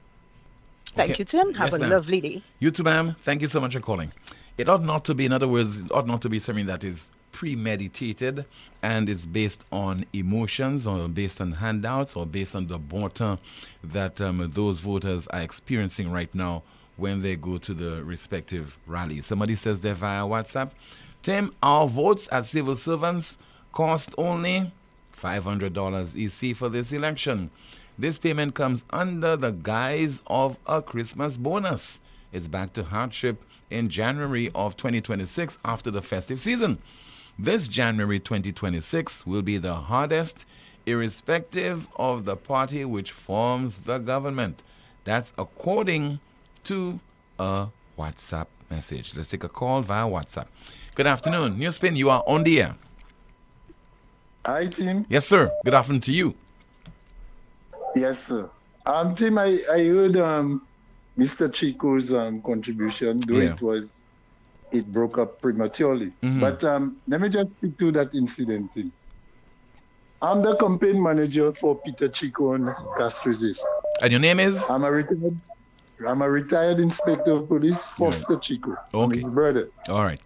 Thank you, Tim. Have Yes, a ma'am. lovely day. You too, ma'am. Thank you so much for calling. It ought not to be, in other words, it ought not to be something that is premeditated and is based on emotions or based on handouts or based on the border that those voters are experiencing right now when they go to the respective rallies. Somebody says there via WhatsApp, Tim, our votes as civil servants cost only $500 EC for this election. This payment comes under the guise of a Christmas bonus. It's back to hardship in January of 2026 after the festive season. This January 2026 will be the hardest, irrespective of the party which forms the government. That's according to a WhatsApp message. Let's take a call via WhatsApp. Good afternoon. NewsSpin, you are on the air. Hi, Tim. Yes, sir. Good afternoon to you. Yes, sir. Tim, I heard Mr. Chico's contribution, though it broke up prematurely. Mm-hmm. But let me just speak to that incident, Tim. I'm the campaign manager for Peter Chico and Castrizis. And your name is? I'm a retired inspector of police, Foster Chico. Okay. His brother. All right.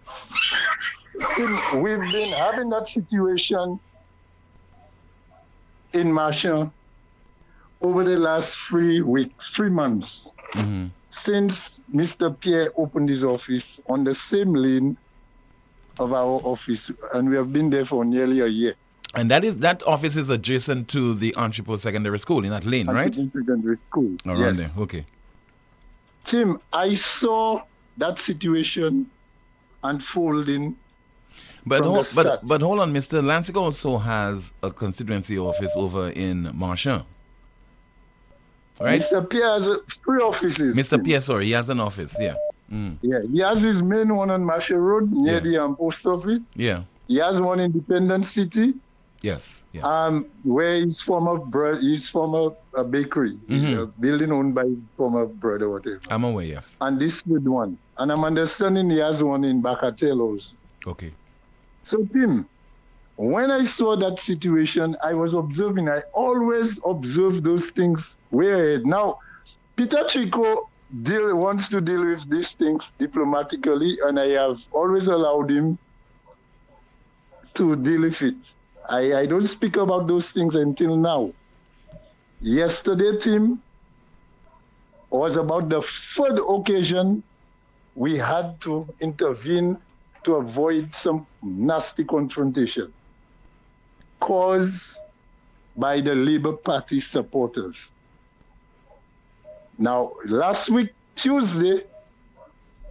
Tim, we've been having that situation in Marchand over the last 3 months, since Mr. Pierre opened his office on the same lane of our office, and we have been there for nearly a year. And that office is adjacent to the Anchipo Secondary School in that lane, right? Secondary School. Around yes. there, okay. Tim, I saw that situation unfolding. But hold on, Mr. Lansing also has a constituency office over in Marchand. Right? Mr. Pierre has 3 offices. Mr. Pierre, sorry, he has an office, yeah. Yeah, he has his main one on Marshall Road near the post office. Yeah. He has one in Independence City. Yes. Where his former bakery, a building owned by his former brother, whatever. I'm aware, yes. And this with one. And I'm understanding he has one in Bacatel also. Okay. So, Tim, when I saw that situation, I was observing. I always observe those things way ahead. Now, Peter Chico wants to deal with these things diplomatically, and I have always allowed him to deal with it. I don't speak about those things until now. Yesterday, Tim, was about the 3rd occasion we had to intervene to avoid some nasty confrontation caused by the Labour Party supporters. Now, last week, Tuesday,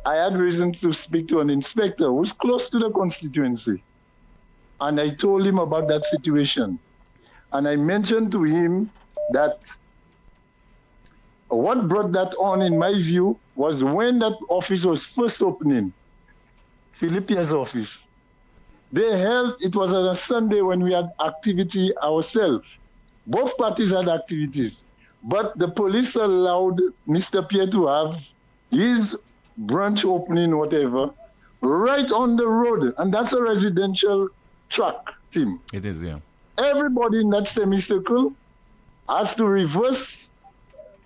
I had reason to speak to an inspector who's close to the constituency. And I told him about that situation. And I mentioned to him that what brought that on, in my view, was when that office was first opening, Philippia's office. It was on a Sunday when we had activity ourselves. Both parties had activities. But the police allowed Mr. Pierre to have his branch opening, whatever, right on the road. And that's a residential track, Tim. It is, yeah. Everybody in that semicircle has to reverse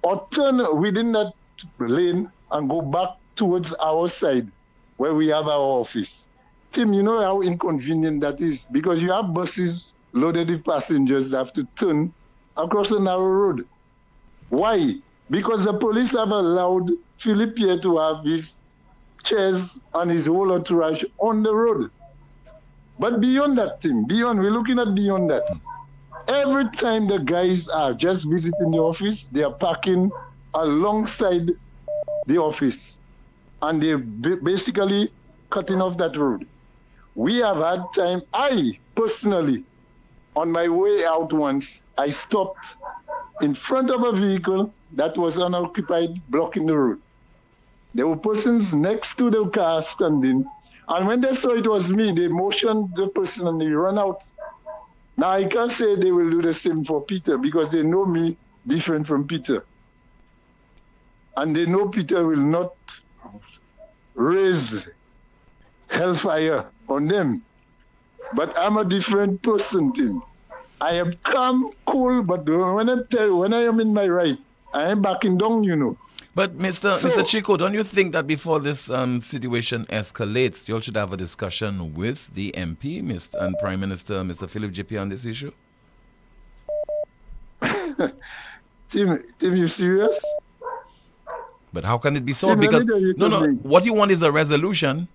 or turn within that lane and go back towards our side where we have our office. Tim, you know how inconvenient that is, because you have buses loaded with passengers that have to turn across a narrow road. Why? Because the police have allowed Philippe Pierre to have his chairs and his whole entourage on the road. But beyond that, Tim, we're looking at beyond that. Every time the guys are just visiting the office, they are parking alongside the office. And they're basically cutting off that road. We have had time, I personally, on my way out once, I stopped in front of a vehicle that was unoccupied, blocking the road. There were persons next to the car standing, and when they saw it was me, they motioned the person and they ran out. Now, I can't say they will do the same for Peter because they know me different from Peter. And they know Peter will not raise hellfire on them. But I'm a different person, Tim. I am calm, cool, but when I am in my rights, I am backing down, you know. But Mr. Chico, don't you think that before this situation escalates, you all should have a discussion with the MP and Prime Minister, Mr. Philip J.P. on this issue? Tim, you serious? But how can it be solved? Tim, because what you want is a resolution.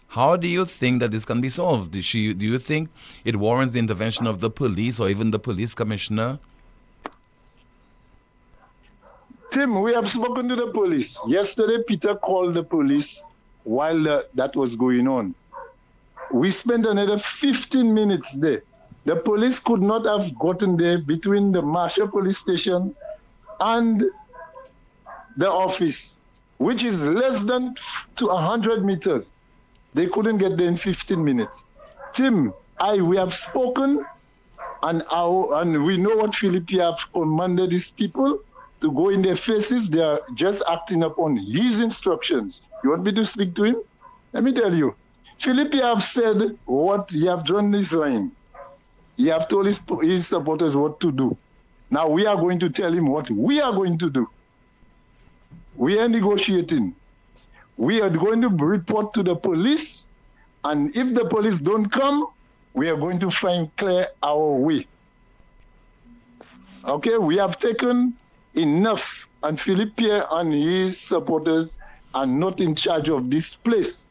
How do you think that this can be solved? Do you think it warrants the intervention of the police or even the police commissioner? Tim, we have spoken to the police. Yesterday, Peter called the police while that was going on. We spent another 15 minutes there. The police could not have gotten there between the Marshall police station and the office, which is less than 100 meters. They couldn't get there in 15 minutes. Tim, we have spoken, and we know what Philip have commanded his people to go in their faces. They are just acting upon his instructions. You want me to speak to him? Let me tell you. Philip have said what he have drawn this line. He have told his supporters what to do. Now we are going to tell him what we are going to do. We are negotiating. We are going to report to the police, and if the police don't come, we are going to clear our way. Okay, we have taken enough, and Philip Pierre and his supporters are not in charge of this place.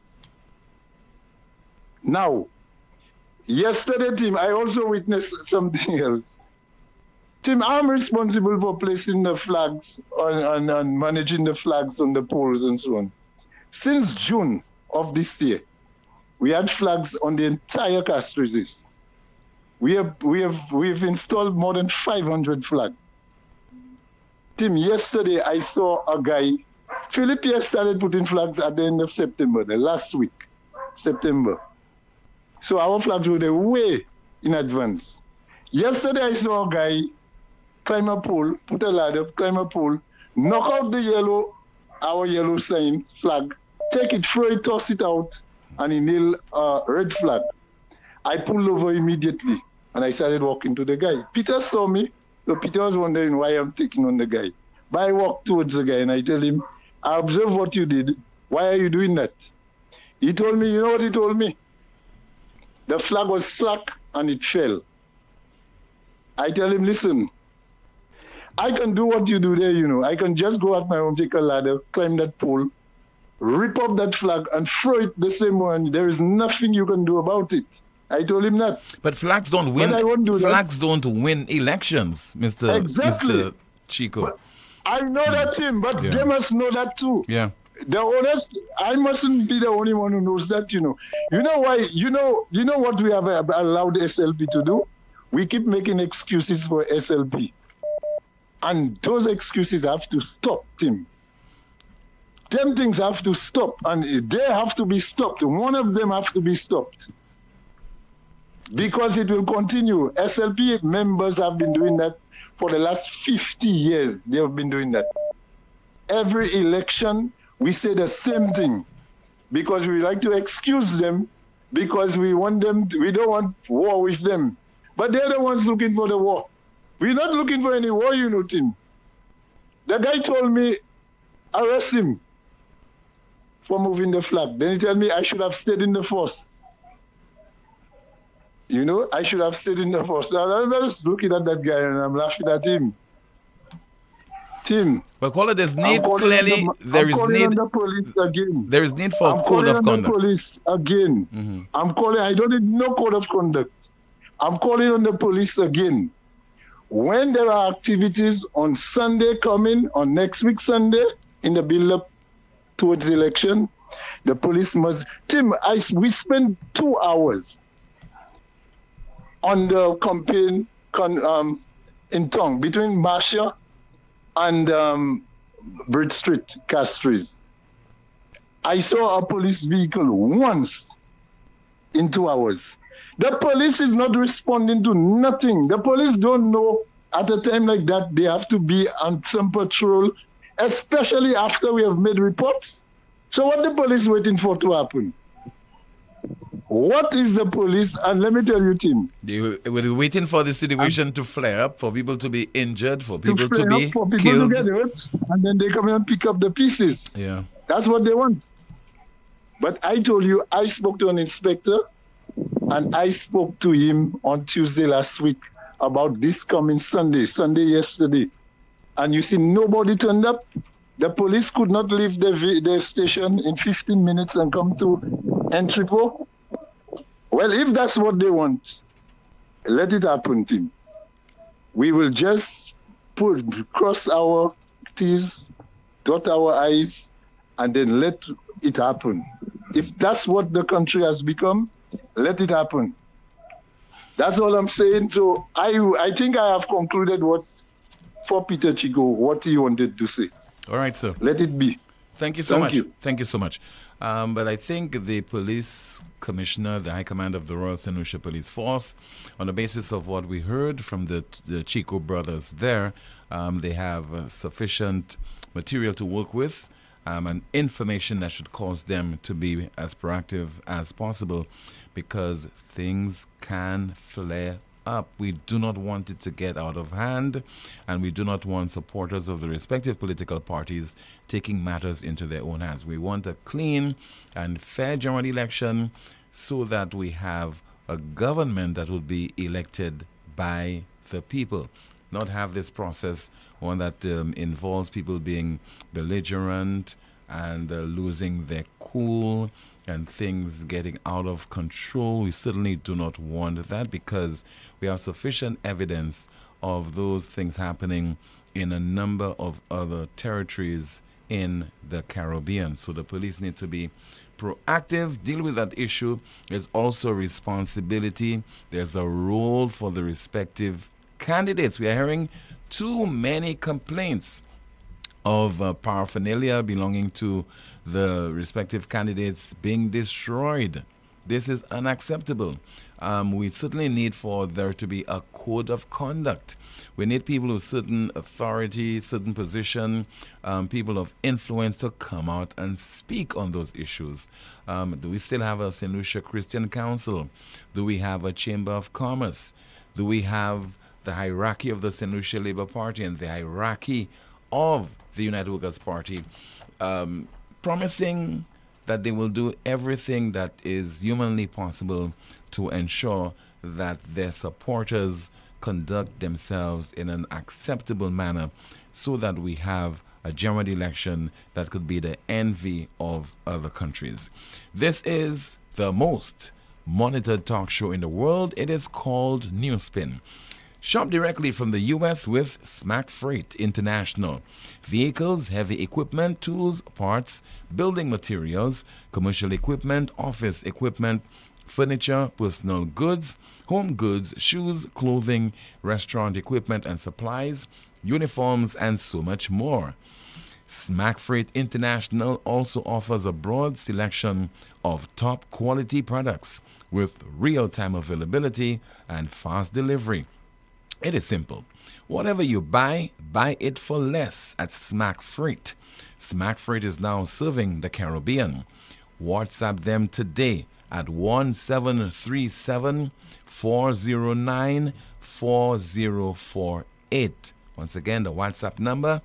Now, yesterday, Tim, I also witnessed something else. Tim, I'm responsible for placing the flags and managing the flags on the poles and so on. Since June of this year, we had flags on the entire castries. We've installed more than 500 flags. Tim, yesterday I saw a guy. Philip here started putting flags at the end of September, the last week, September. So our flags were there way in advance. Yesterday I saw a guy climb a pole, put a ladder, climb a pole, knock out our yellow sign flag, take it, throw it, toss it out, and he nailed a red flag. I pulled over immediately, and I started walking to the guy. Peter saw me, so Peter was wondering why I'm taking on the guy. But I walked towards the guy, and I tell him, I observed what you did. Why are you doing that? He told me, you know what he told me? The flag was slack, and it fell. I tell him, listen, I can do what you do there, you know. I can just go at my home, take a ladder, climb that pole, rip up that flag, and throw it the same way. And there is nothing you can do about it. I told him that. But flags don't win. But I won't do flags don't win elections, Mr. Chico. But I know that, Tim, but they must know that too. Yeah. The owners, I mustn't be the only one who knows that, you know. You know why? You know what we have allowed SLP to do? We keep making excuses for SLP. And those excuses have to stop, Tim. Them things have to stop, and they have to be stopped. One of them have to be stopped. Because it will continue. SLP members have been doing that for the last 50 years. They have been doing that. Every election, we say the same thing. Because we like to excuse them, because we don't want war with them. But they're the ones looking for the war. We're not looking for any war, you know, Tim. The guy told me, arrest him for moving the flag. Then he told me I should have stayed in the force. You know, I should have stayed in the force. Now, I'm just looking at that guy and I'm laughing at him. Tim. But Caller, there is need for the police again. There is need for a code of conduct. The police again. Mm-hmm. I don't need no code of conduct. I'm calling on the police again. When there are activities on Sunday coming, on next week Sunday, in the build-up towards the election, the police must... Tim, we spent 2 hours on the campaign in Tong, between Marcia and Bridge Street, Castries. I saw a police vehicle once in 2 hours. The police is not responding to nothing. The police don't know at a time like that they have to be on some patrol, especially after we have made reports. So what the police waiting for to happen? What is the police? And let me tell you, Tim. They were waiting for the situation to flare up, for people to be injured, for people to be for people killed. to get hurt, and then they come and pick up the pieces. Yeah. That's what they want. But I told you, I spoke to an inspector, and I spoke to him on Tuesday last week about this coming Sunday yesterday. And you see, nobody turned up. The police could not leave their station in 15 minutes and come to Entrepot. Well, if that's what they want, let it happen, Tim. We will just cross our T's, dot our I's, and then let it happen. If that's what the country has become, let it happen. That's all I'm saying. So I think I have concluded for Peter Chigo, what he wanted to say. All right, sir. Let it be. Thank you so much. Thank you so much. But I think the police commissioner, the High Command of the Royal St. Lucia Police Force, on the basis of what we heard from the Chico brothers there, they have sufficient material to work with and information that should cause them to be as proactive as possible, because things can flare up. We do not want it to get out of hand, and we do not want supporters of the respective political parties taking matters into their own hands. We want a clean and fair general election so that we have a government that will be elected by the people, not have this process, one that involves people being belligerent and losing their cool and things getting out of control. We certainly do not want that, because we have sufficient evidence of those things happening in a number of other territories in the Caribbean. So the police need to be proactive, deal with that issue. There's also responsibility. There's a role for the respective candidates. We are hearing too many complaints of paraphernalia belonging to the respective candidates being destroyed. This is unacceptable. We certainly need for there to be a code of conduct. We need people with certain authority, certain position, people of influence to come out and speak on those issues. Do we still have a St. Lucia Christian Council? Do we have a Chamber of Commerce? Do we have the hierarchy of the St. Lucia Labour Party and the hierarchy of the United Workers' Party, promising that they will do everything that is humanly possible to ensure that their supporters conduct themselves in an acceptable manner, so that we have a general election that could be the envy of other countries. This is the most monitored talk show in the world. It is called NewsSpin. Shop directly from the U.S. with Smack Freight International. Vehicles, heavy equipment, tools, parts, building materials, commercial equipment, office equipment, furniture, personal goods, home goods, shoes, clothing, restaurant equipment and supplies, uniforms, and so much more. Smack Freight International also offers a broad selection of top quality products with real-time availability and fast delivery. It is simple. Whatever you buy it for less at Smack Freight. Smack Freight is now serving the Caribbean. WhatsApp them today at 1737-409-4048. Once again, the WhatsApp number,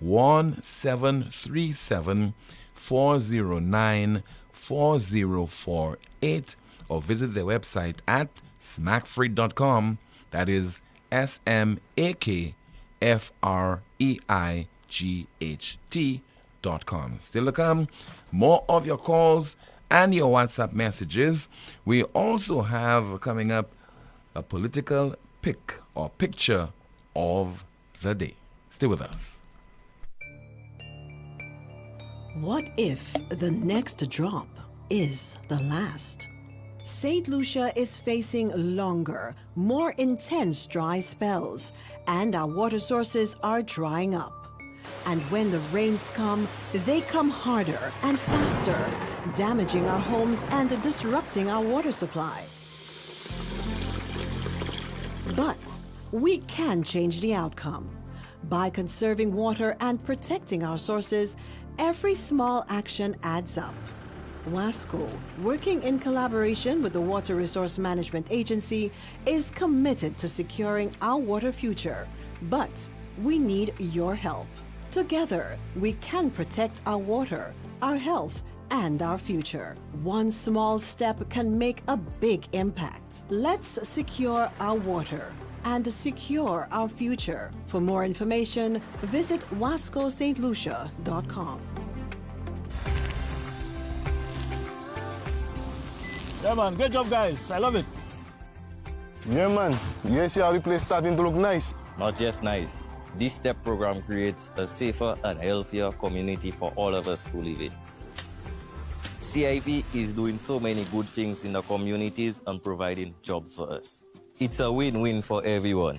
1737-409-4048, or visit their website at smackfreight.com. That is SMAKFREIGHT.com. Still to come, more of your calls and your WhatsApp messages. We also have coming up a political pick or picture of the day. Stay with us. What if the next drop is the last? St. Lucia is facing longer, more intense dry spells, and our water sources are drying up. And when the rains come, they come harder and faster, damaging our homes and disrupting our water supply. But we can change the outcome. By conserving water and protecting our sources, every small action adds up. WASCO, working in collaboration with the Water Resource Management Agency, is committed to securing our water future. But we need your help. Together, we can protect our water, our health, and our future. One small step can make a big impact. Let's secure our water and secure our future. For more information, visit wascostlucia.com. Yeah, man. Great job, guys. I love it. Yeah, man. You guys see how the place starting to look nice? Not just nice. This STEP program creates a safer and healthier community for all of us who live in. CIP is doing so many good things in the communities and providing jobs for us. It's a win-win for everyone.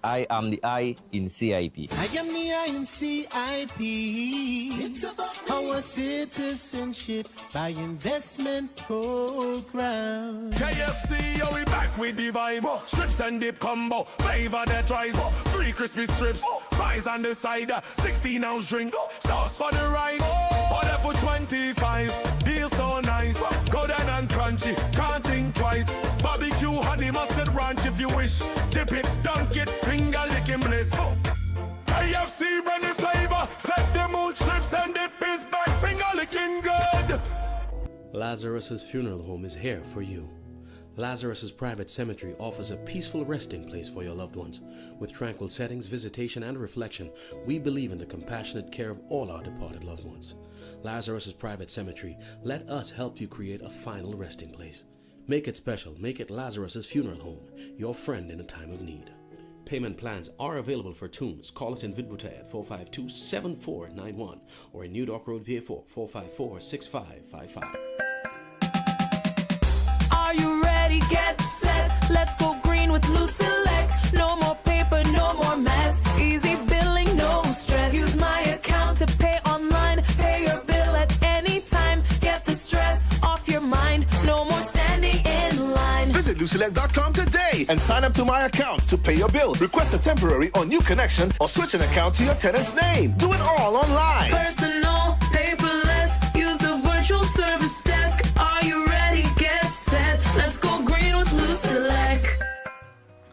I am the I in CIP. I am the I in CIP. It's about our citizenship by investment program. KFC, oh, we back with the vibe. Strips and dip combo, flavor that rise. Free crispy strips, fries on the side. 16-ounce drink, sauce for the ride. Order for 25, deal so nice. Go down and crunchy, can't think twice. Barbecue, honey, mustard ranch if you wish. Dip it, dunk it, finger licking bliss. KFC, brand new flavor. Set the mood, strips and dip is back. Finger licking good. Lazarus's Funeral Home is here for you. Lazarus's Private Cemetery offers a peaceful resting place for your loved ones. With tranquil settings, visitation, and reflection, we believe in the compassionate care of all our departed loved ones. Lazarus's Private Cemetery, let us help you create a final resting place. Make it special. Make it Lazarus's Funeral Home, your friend in a time of need. Payment plans are available for tombs. Call us in Vidbute at 452-7491 or in New Dock Road, VA4, 454-6555. Are you ready? Get set. Let's go green with Loose Select. No more paper, no more mess. Easy billing, no stress. Use my account to pay online. Pay your bill at any time. Get the stress off your mind. No more standing in line. Visit LootSelect.com today and sign up to my account to pay your bill. Request a temporary or new connection or switch an account to your tenant's name. Do it all online. Personal, paperless. Use the virtual service desk. Are you ready? Get set. Let's go green with Loose Select.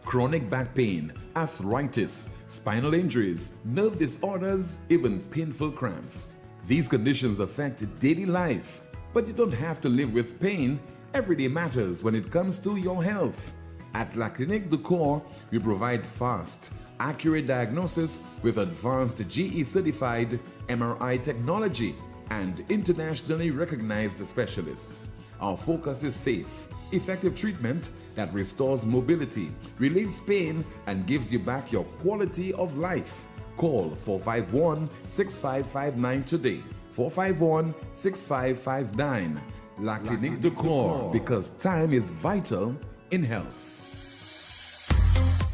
Chronic back pain, arthritis, spinal injuries, nerve disorders, even painful cramps. These conditions affect daily life, but you don't have to live with pain. Every day matters when it comes to your health. At La Clinique du Corps, we provide fast, accurate diagnosis with advanced GE-certified MRI technology and internationally recognized specialists. Our focus is safe, effective treatment that restores mobility, relieves pain, and gives you back your quality of life. Call 451-6559 today. 451-6559. La Clinique du Corps, because time is vital in health.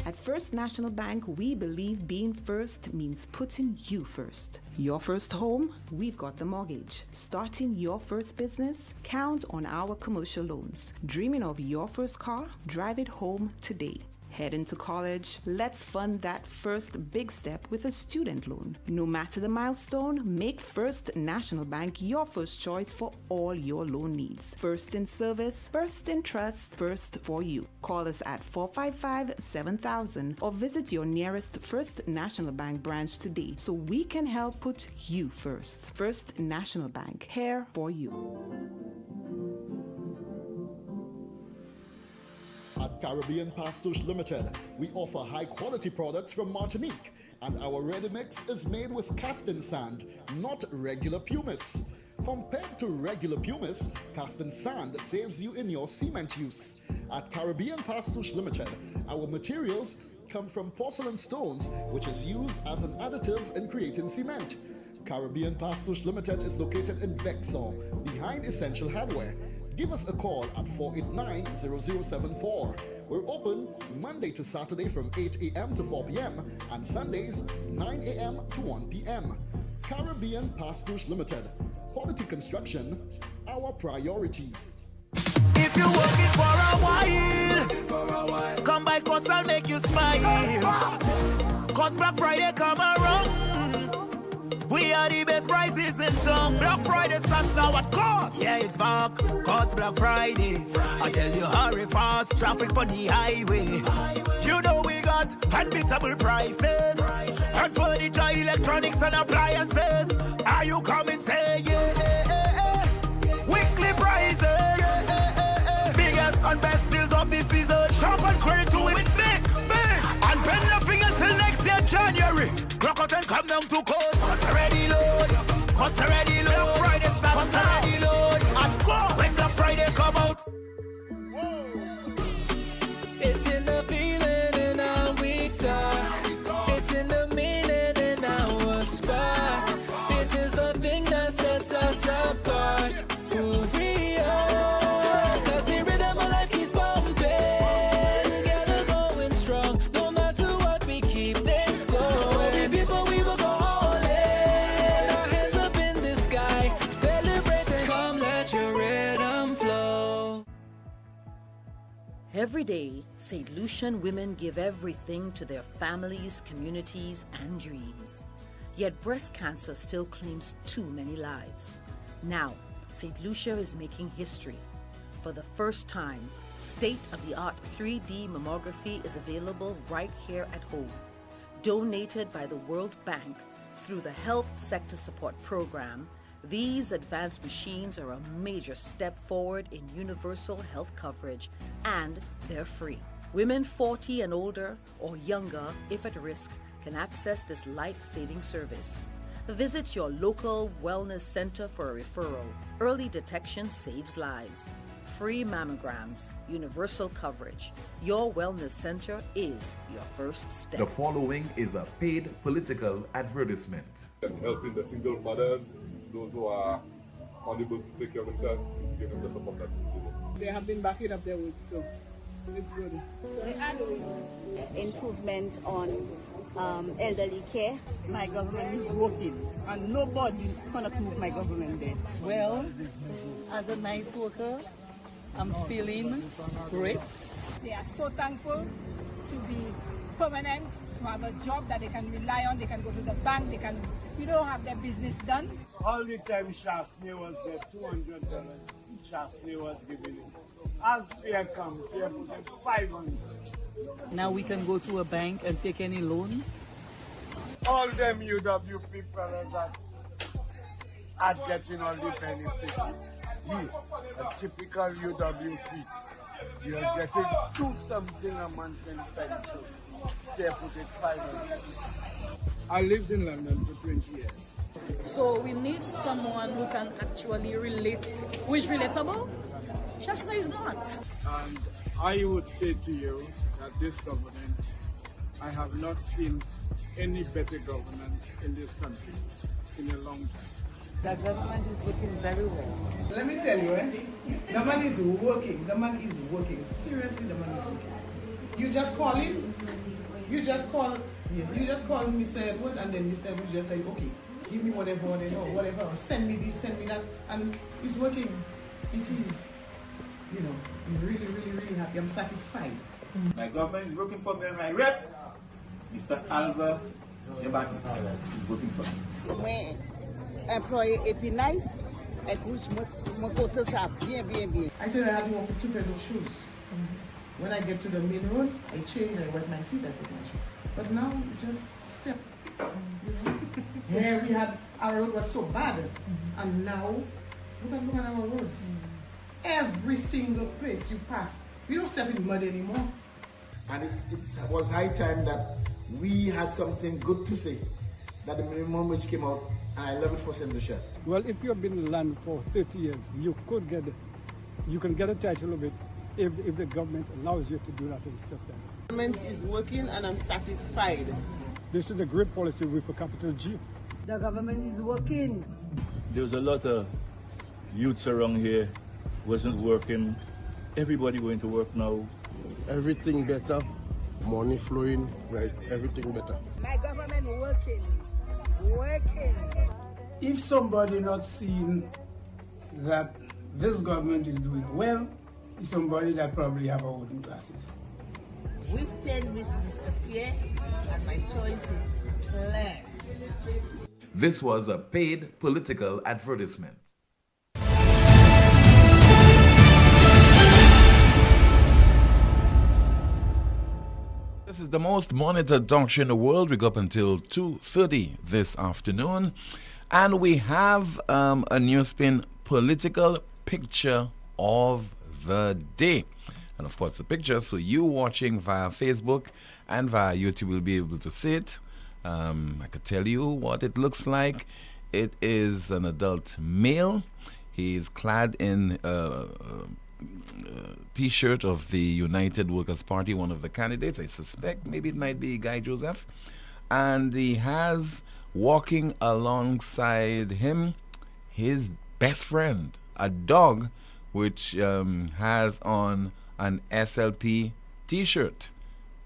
At First National Bank, we believe being first means putting you first. Your first home, we've got the mortgage. Starting your first business, count on our commercial loans. Dreaming of your first car? Drive it home today. Heading to college? Let's fund that first big step with a student loan. No matter the milestone, make First National Bank your first choice for all your loan needs. First in service, first in trust, first for you. Call us at 455-7000 or visit your nearest First National Bank branch today so we can help put you first. First National Bank, here for you. At Caribbean Pastouche Limited, we offer high-quality products from Martinique, and our ready mix is made with casting sand, not regular pumice. Compared to regular pumice, casting sand saves you in your cement use. At Caribbean Pastouche Limited, our materials come from porcelain stones, which is used as an additive in creating cement. Caribbean Pastouche Limited is located in Bexar, behind Essential Hardware. Give us a call at 489-0074. We're open Monday to Saturday from 8 a.m. to 4 p.m. and Sundays 9 a.m. to 1 p.m. Caribbean Pastouche Limited. Quality construction, our priority. If you're working for a while, come by Courts, I'll make you smile. Once Black Friday come around, we are the best prices in town. Black Friday starts now at Courts. Yeah, it's back. Courts Black Friday. I tell you, hurry fast, traffic on the highway. You know we got unbeatable prices. And furniture, electronics and appliances. Are you coming? Say yeah. Weekly prices. Biggest and best deals of this season. Shop and credit to it big. And pay nothing until next year, January. Clock out and come down to Courts. Cuts already load. Cuts already load. Black Friday starts. Cuts already load. And go when Black Friday come out. It's in the feeling in our weeks. It's in the meaning in our spot. It is the thing that sets us apart. Who we are. Cause the rhythm of life keeps pumping. Together going strong. No matter what, we keep things flowing. For the people we will go all in. Our hands up in the sky. Celebrating. Come let your rhythm flow. Every day, St. Lucian women give everything to their families, communities, and dreams. Yet breast cancer still claims too many lives. Now, St. Lucia is making history. For the first time, state-of-the-art 3D mammography is available right here at home. Donated by the World Bank through the Health Sector Support Program, these advanced machines are a major step forward in universal health coverage, and they're free. Women 40 and older or younger, if at risk, can access this life-saving service. Visit your local wellness center for a referral. Early detection saves lives. Free mammograms, universal coverage. Your wellness center is your first step. The following is a paid political advertisement. Helping the single mothers, those who are unable to take care of themselves, give them the support that they need. They have been backing up their work, so it's good. Improvement on elderly care. My government is working, and nobody can approve my government there. Well, as a nice worker, I'm feeling great. They are so thankful to be permanent, to have a job that they can rely on. They can go to the bank. They can, have their business done. All the time Shasne was there, $200. Shasne was giving it. As fear comes, fear put them 500. Now we can go to a bank and take any loan. All them UWP fellas that are getting all the benefits. You, a typical UWP, you're getting 2 something a month in pension. They put it 500. I lived in London for 20 years. So we need someone who can actually relate, who is relatable. Shashna is not. And I would say to you that this government, I have not seen any better governance in this country in a long time. The government is working very well. Let me tell you, the man is working. The man is working. Seriously, the man is working. You just call him. You just call Mr. Edward, and then Mr. Edward just said, okay, give me whatever, or send me this, send me that, and it's working. It is, I'm really, really, really happy. I'm satisfied. My government is working for me, and my rep, Mr. Alva Jebatista, is working for me. My employee AP nice, at which my quotas are bien. I tell you, I have to walk with 2 pairs of shoes. When I get to the main road, I change, I wet my feet, I put my shoe. But now it's just step. Here our road was so bad, and now look at our roads. Every single place you pass, we don't step in mud anymore. And it was high time that we had something good to say. That the minimum wage came out, and I love it for St. Lucia. Well, if you've been in the land for 30 years, you can get a title of it if the government allows you to do that and stuff like that. The government is working, and I'm satisfied. This is a great policy with a capital G. The government is working. There's a lot of youths around here wasn't working. Everybody going to work now. Everything better, money flowing, right? Everything better. My government working. If somebody not seeing that this government is doing well, is somebody that probably have a wooden glasses. We stand with Mr. Pierre, and my choice is clear. This was a paid political advertisement. This is the most monitored talk show in the world. We go up until 2:30 this afternoon. And we have a NewsSpin political picture of the day. And of course, the picture, so you watching via Facebook and via YouTube will be able to see it. I could tell you what it looks like. It is an adult male. He is clad in a T-shirt of the United Workers' Party, one of the candidates. I suspect maybe it might be Guy Joseph. And he has walking alongside him his best friend, a dog which has on an SLP T-shirt.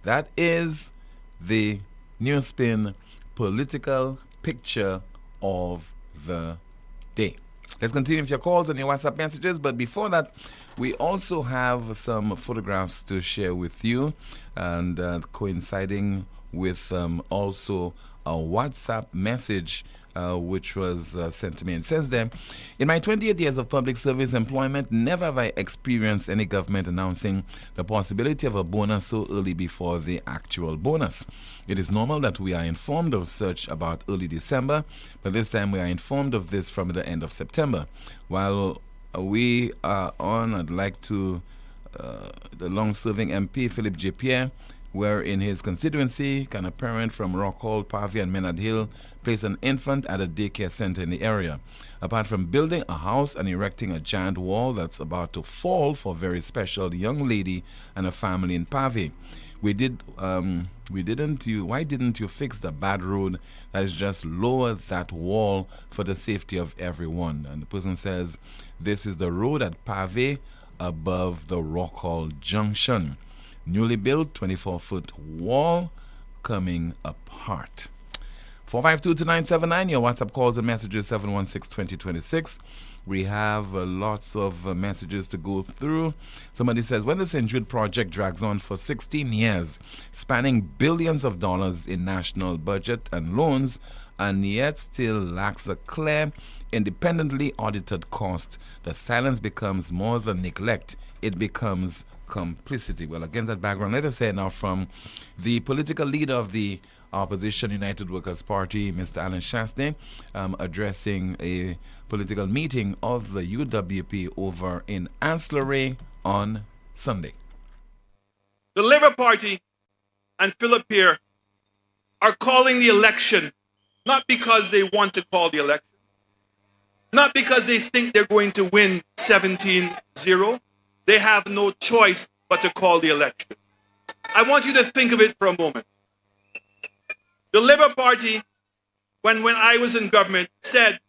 That is the NewsSpin political picture of the day. Let's continue with your calls and your WhatsApp messages, but before that, we also have some photographs to share with you, and coinciding with also a WhatsApp message which was sent to me. It says there, in my 28 years of public service employment, never have I experienced any government announcing the possibility of a bonus so early before the actual bonus. It is normal that we are informed of such about early December, but this time we are informed of this from the end of September. While we are on, I'd like to, the long-serving MP, Philip J. Pierre, where in his constituency, can a parent from Rockhall, Pavia, and Menard Hill place an infant at a daycare center in the area. Apart from building a house and erecting a giant wall that's about to fall for a very special young lady and a family in Pavia. Why didn't you fix the bad road that is just lower that wall for the safety of everyone? And the person says, this is the road at Pavia above the Rockhall Junction. Newly built 24-foot wall coming apart. 452-2979, your WhatsApp calls and messages 716-2026. We have lots of messages to go through. Somebody says, when the St. Jude project drags on for 16 years, spanning billions of dollars in national budget and loans, and yet still lacks a clear, independently audited cost, the silence becomes more than neglect. It becomes complicity. Well, against that background, let us hear now from the political leader of the opposition United Workers' Party, Mr. Alan Shastney, addressing a political meeting of the UWP over in Ancillary on Sunday. The Labour Party and Philip Pierre are calling the election not because they want to call the election, not because they think they're going to win 17-0. They have no choice but to call the election. I want you to think of it for a moment. The Labour Party, when I was in government, said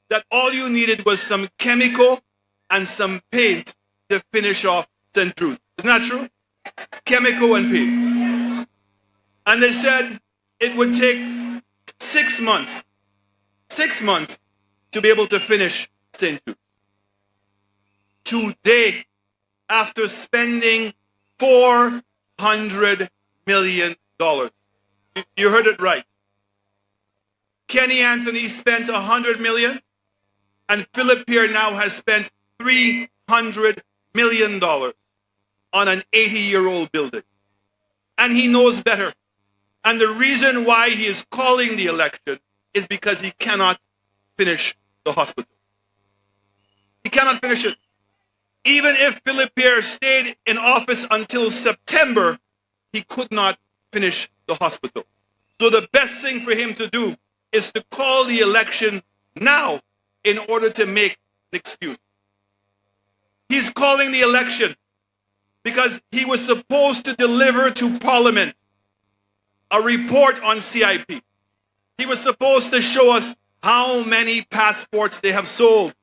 that all you needed was some chemical and some paint to finish off St. Jude. Isn't that true? Chemical and paint. And they said it would take 6 months to be able to finish St. Jude. Today, after spending $400 million, you heard it right. Kenny Anthony spent $100 million, and Philip Pierre now has spent $300 million on an 80-year-old building. And he knows better. And the reason why he is calling the election is because he cannot finish the hospital. He cannot finish it. Even if Philip Pierre stayed in office until September, he could not finish the hospital. So the best thing for him to do is to call the election now in order to make an excuse. He's calling the election because he was supposed to deliver to Parliament a report on CIP. He was supposed to show us how many passports they have sold.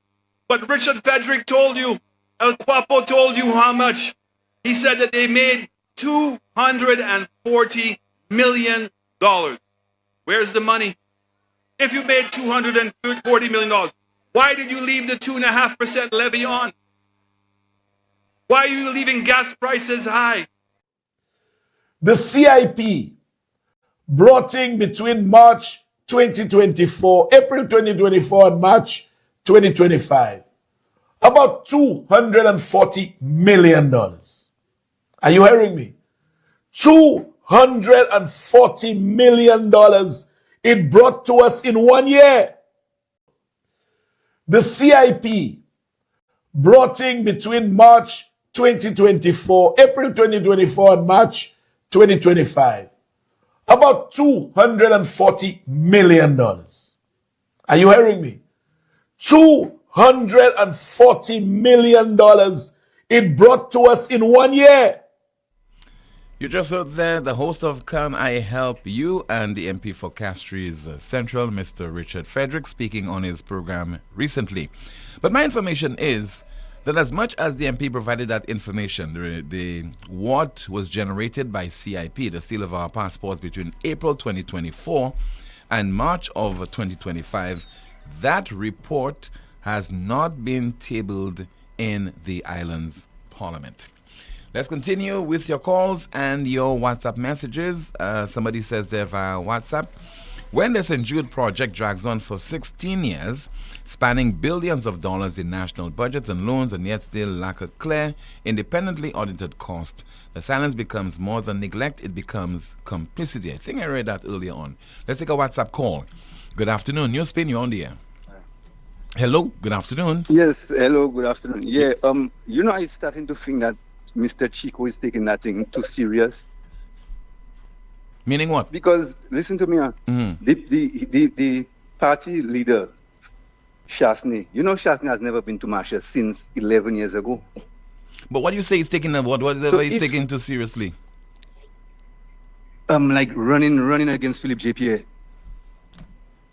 But Richard Frederick told you, El Quapo told you how much. He said that they made $240 million. Where's the money? If you made $240 million, why did you leave the 2.5% levy on? Why are you leaving gas prices high? The CIP brought in between March 2024, April 2024 and March 2025, about $240 million. Are you hearing me? $240 million it brought to us in 1 year. The CIP brought in between March 2024, April 2024 and March 2025, about $240 million. Are you hearing me? $240 million it brought to us in 1 year. You just heard there the host of Can I Help You and the MP for Castries Central, Mr. Richard Frederick, speaking on his program recently. But my information is that as much as the MP provided that information, what was generated by CIP, the seal of our passports, between April 2024 and March of 2025, that report has not been tabled in the island's parliament. Let's continue with your calls and your WhatsApp messages. Somebody says there via WhatsApp, when the St. Jude project drags on for 16 years, spanning billions of dollars in national budgets and loans, and yet still lack a clear, independently audited cost, the silence becomes more than neglect, it becomes complicity. I think I read that earlier on. Let's take a WhatsApp call. Good afternoon. NewsSpin, you're on the air. Hello, good afternoon. Yes, hello, good afternoon. Yeah, I'm starting to think that Mr. Chico is taking that thing too serious. Meaning what? Because, listen to me, the party leader, Shasney, Shasney has never been to Marsha since 11 years ago. But what do you say he's taking whatever he's taking too seriously? Like running against Philip J.P.A.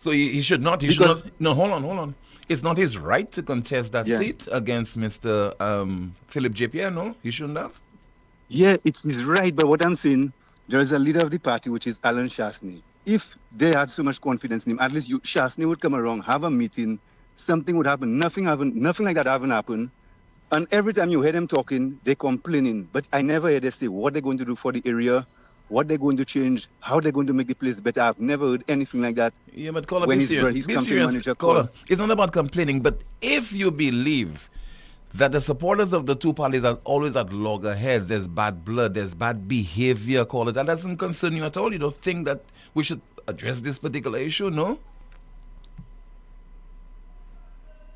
So he should not. He should not. No, hold on. It's not his right to contest that seat against Mr. Philip J.P.A., no? He shouldn't have? Yeah, it's his right, but what I'm saying, there is a leader of the party, which is Alan Shasney. If they had so much confidence in him, at least Shasney would come around, have a meeting, something would happen. Nothing like that haven't happened. And every time you hear them talking, they're complaining. But I never hear they say what they're going to do for the area, what they're going to change, how they're going to make the place better. I've never heard anything like that. Yeah, but caller, be serious. Caller, it's not about complaining, but if you believe that the supporters of the two parties are always at loggerheads, there's bad blood, there's bad behavior, caller, that doesn't concern you at all. You don't think that we should address this particular issue, no?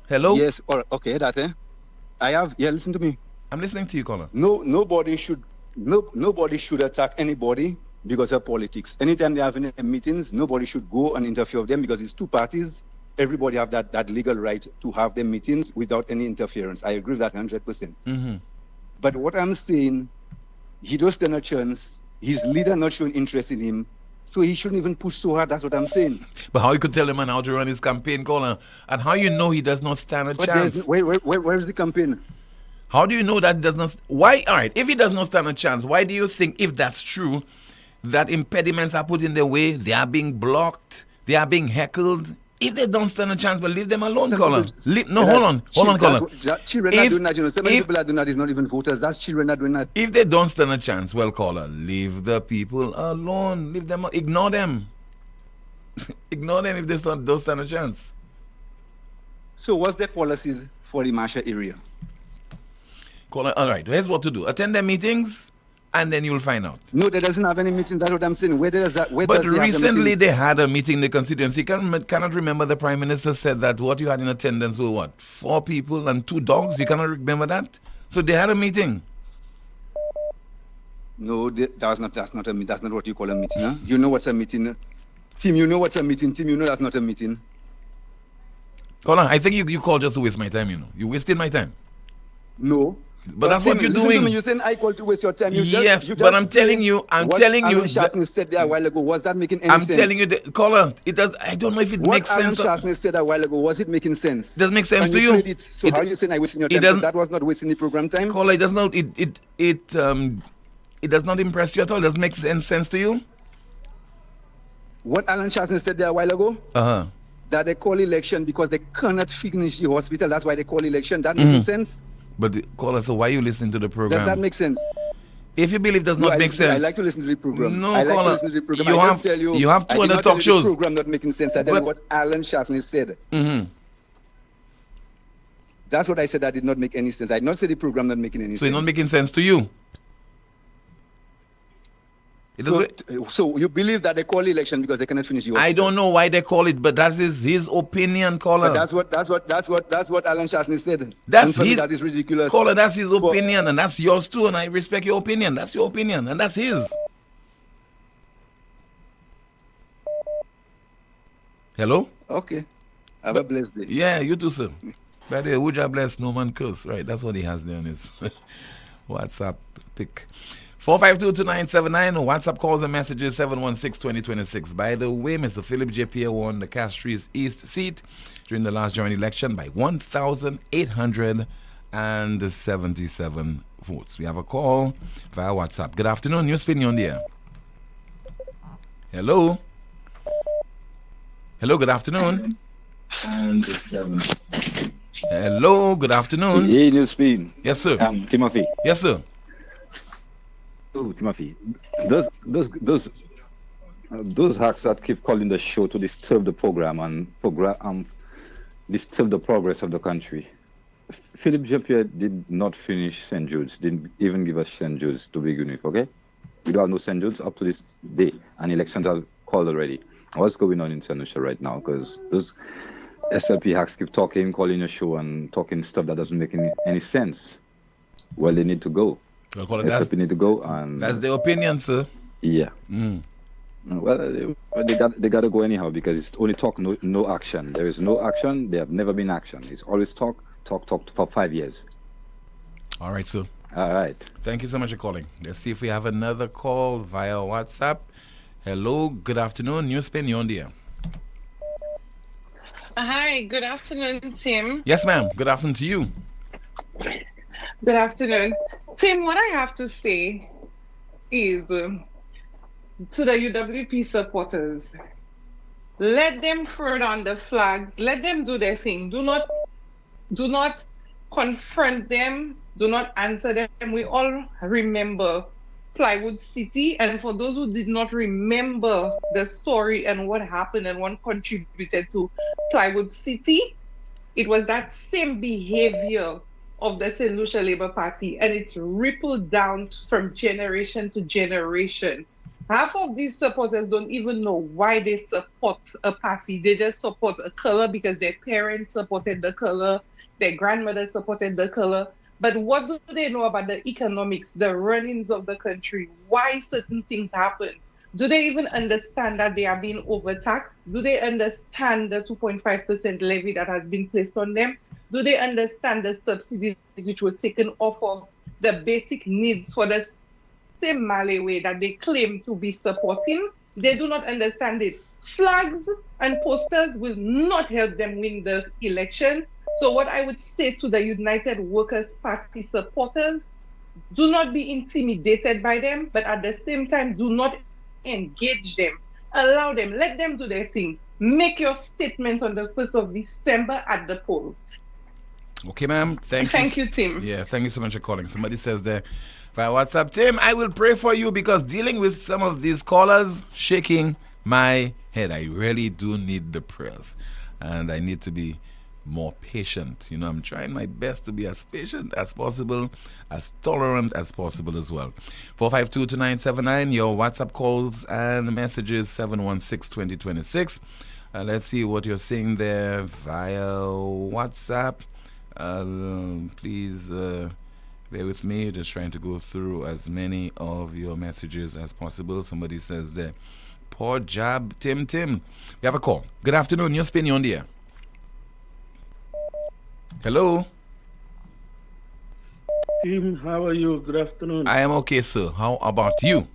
Hello? Yes, okay, listen to me. I'm listening to you, caller. Nobody should attack anybody because of politics. Anytime they have any meetings, nobody should go and interfere with them because it's two parties. Everybody have that legal right to have their meetings without any interference. I agree with that 100%. Mm-hmm. But what I'm saying, he does stand a chance. His leader not showing interest in him, so he shouldn't even push so hard. That's what I'm saying. But how you could tell him how to run his campaign, caller, and how you know he does not stand a chance? Where's the campaign? How do you know that does not? Why? All right, if he does not stand a chance, why do you think, if that's true, that impediments are put in their way, they are being blocked, they are being heckled? If they don't stand a chance, but leave them alone, caller. Hold on, caller. Children are doing that, so many people are doing that. It's not even voters. That's children are doing that. If they don't stand a chance, well, caller, leave the people alone. Leave them. Ignore them. Ignore them if they don't stand a chance. So, what's their policies for the Marsha area? Caller, all right. Here's what to do: attend their meetings, and then you'll find out. No, they doesn't have any meetings. That's what I'm saying. But recently they had a meeting in the constituency. Cannot remember the Prime Minister said that what you had in attendance were what? 4 people and 2 dogs? You cannot remember that? So they had a meeting. No, that's not what you call a meeting. Huh? You know what's a meeting? Tim, you know what's a meeting. Tim, you know that's not a meeting. Caller, I think you called just to waste my time, you know. You wasted my time. No. But that's what you're doing. You're saying I called to waste your time. But I'm telling you. Alan Shasney said there a while ago. Was that making any sense? I'm telling you, caller, it does. I don't know if it makes sense. What Alan Shasney said a while ago, was it making sense? Does it make sense to you? So how are you saying I wasting your time? So that was not wasting the program time? Caller, it does not. It does not impress you at all. Does it make sense to you? What Alan Shasney said there a while ago? That they call election because they cannot finish the hospital. That's why they call election. That makes sense. But caller, so why are you listening to the program? Does that make sense? If you believe does not make sense. I like to listen to the program. No, I like caller, to listen to the program. you I have, just tell you, you have 2 other talk shows. The program not making sense. I tell you what Alan Shasney said. Mm-hmm. That's what I said. That did not make any sense. I did not say the program not making any sense. So it's not making sense to you? So you believe that they call the election because they cannot finish yours? I don't know why they call it, but that is his opinion, caller. But that's what Alan Shasney said. That is ridiculous. Caller, that's his opinion, and that's yours too, and I respect your opinion. That's your opinion, and that's his. Hello? Okay. Have a blessed day. Yeah, you too, sir. By the way, would you bless, no man curse? Right, that's what he has there on his WhatsApp pic. 4522979, WhatsApp calls and messages 716-2026. By the way, Mr. Philip JPA won the Castries East seat during the last general election by 1,877 votes. We have a call via WhatsApp. Good afternoon, NewsSpin, on the air. Hello? Hello, good afternoon. Hello, good afternoon. Hey, NewsSpin. Yes, sir. Timothy. Yes, sir. Oh, Timothy, those hacks that keep calling the show to disturb the program and disturb the progress of the country. Philip Jean-Pierre did not finish St. Jude's, didn't even give us St. Jude's to begin with, okay? We don't have no St. Jude's up to this day, and elections are called already. What's going on in St. Lucia right now? Because those SLP hacks keep talking, calling a show and talking stuff that doesn't make any sense. Well, they need to go. Well, SLP need to go, and that's their opinion, sir. Yeah. Well, they got to go anyhow because it's only talk, no action. There is no action. There have never been action. It's always talk for 5 years. All right, sir. All right. Thank you so much for calling. Let's see if we have another call via WhatsApp. Hello, good afternoon. NewsSpin, you're on the air. Hi, good afternoon, Tim. Yes, ma'am. Good afternoon to you. Good afternoon. Tim, what I have to say is to the UWP supporters, let them throw down the flags, let them do their thing. Do not confront them, do not answer them. We all remember Plywood City, and for those who did not remember the story and what happened and what contributed to Plywood City, it was that same behavior of the St. Lucia Labour Party, and it rippled down from generation to generation. Half of these supporters don't even know why they support a party. They just support a color because their parents supported the color, their grandmother supported the color. But what do they know about the economics, the runnings of the country, why certain things happen? Do they even understand that they are being overtaxed? Do they understand the 2.5% levy that has been placed on them? Do they understand the subsidies which were taken off of the basic needs for the same Malay way that they claim to be supporting? They do not understand it. Flags and posters will not help them win the election. So what I would say to the United Workers' Party supporters, do not be intimidated by them, but at the same time, do not engage them. Allow them, let them do their thing. Make your statement on the 1st of December at the polls. Okay, ma'am. Thank you, Tim. Yeah, thank you so much for calling. Somebody says there via WhatsApp, Tim, I will pray for you because dealing with some of these callers, shaking my head. I really do need the prayers. And I need to be more patient. You know, I'm trying my best to be as patient as possible, as tolerant as possible as well. 4522979, your WhatsApp calls and messages 716-2026. Let's see what you're saying there via WhatsApp. Please bear with me, just trying to go through as many of your messages as possible. Somebody says there, poor job, Tim. We have a call. Good afternoon, you're spinning on the air. Hello? Tim, how are you? Good afternoon. I am okay, sir. How about you?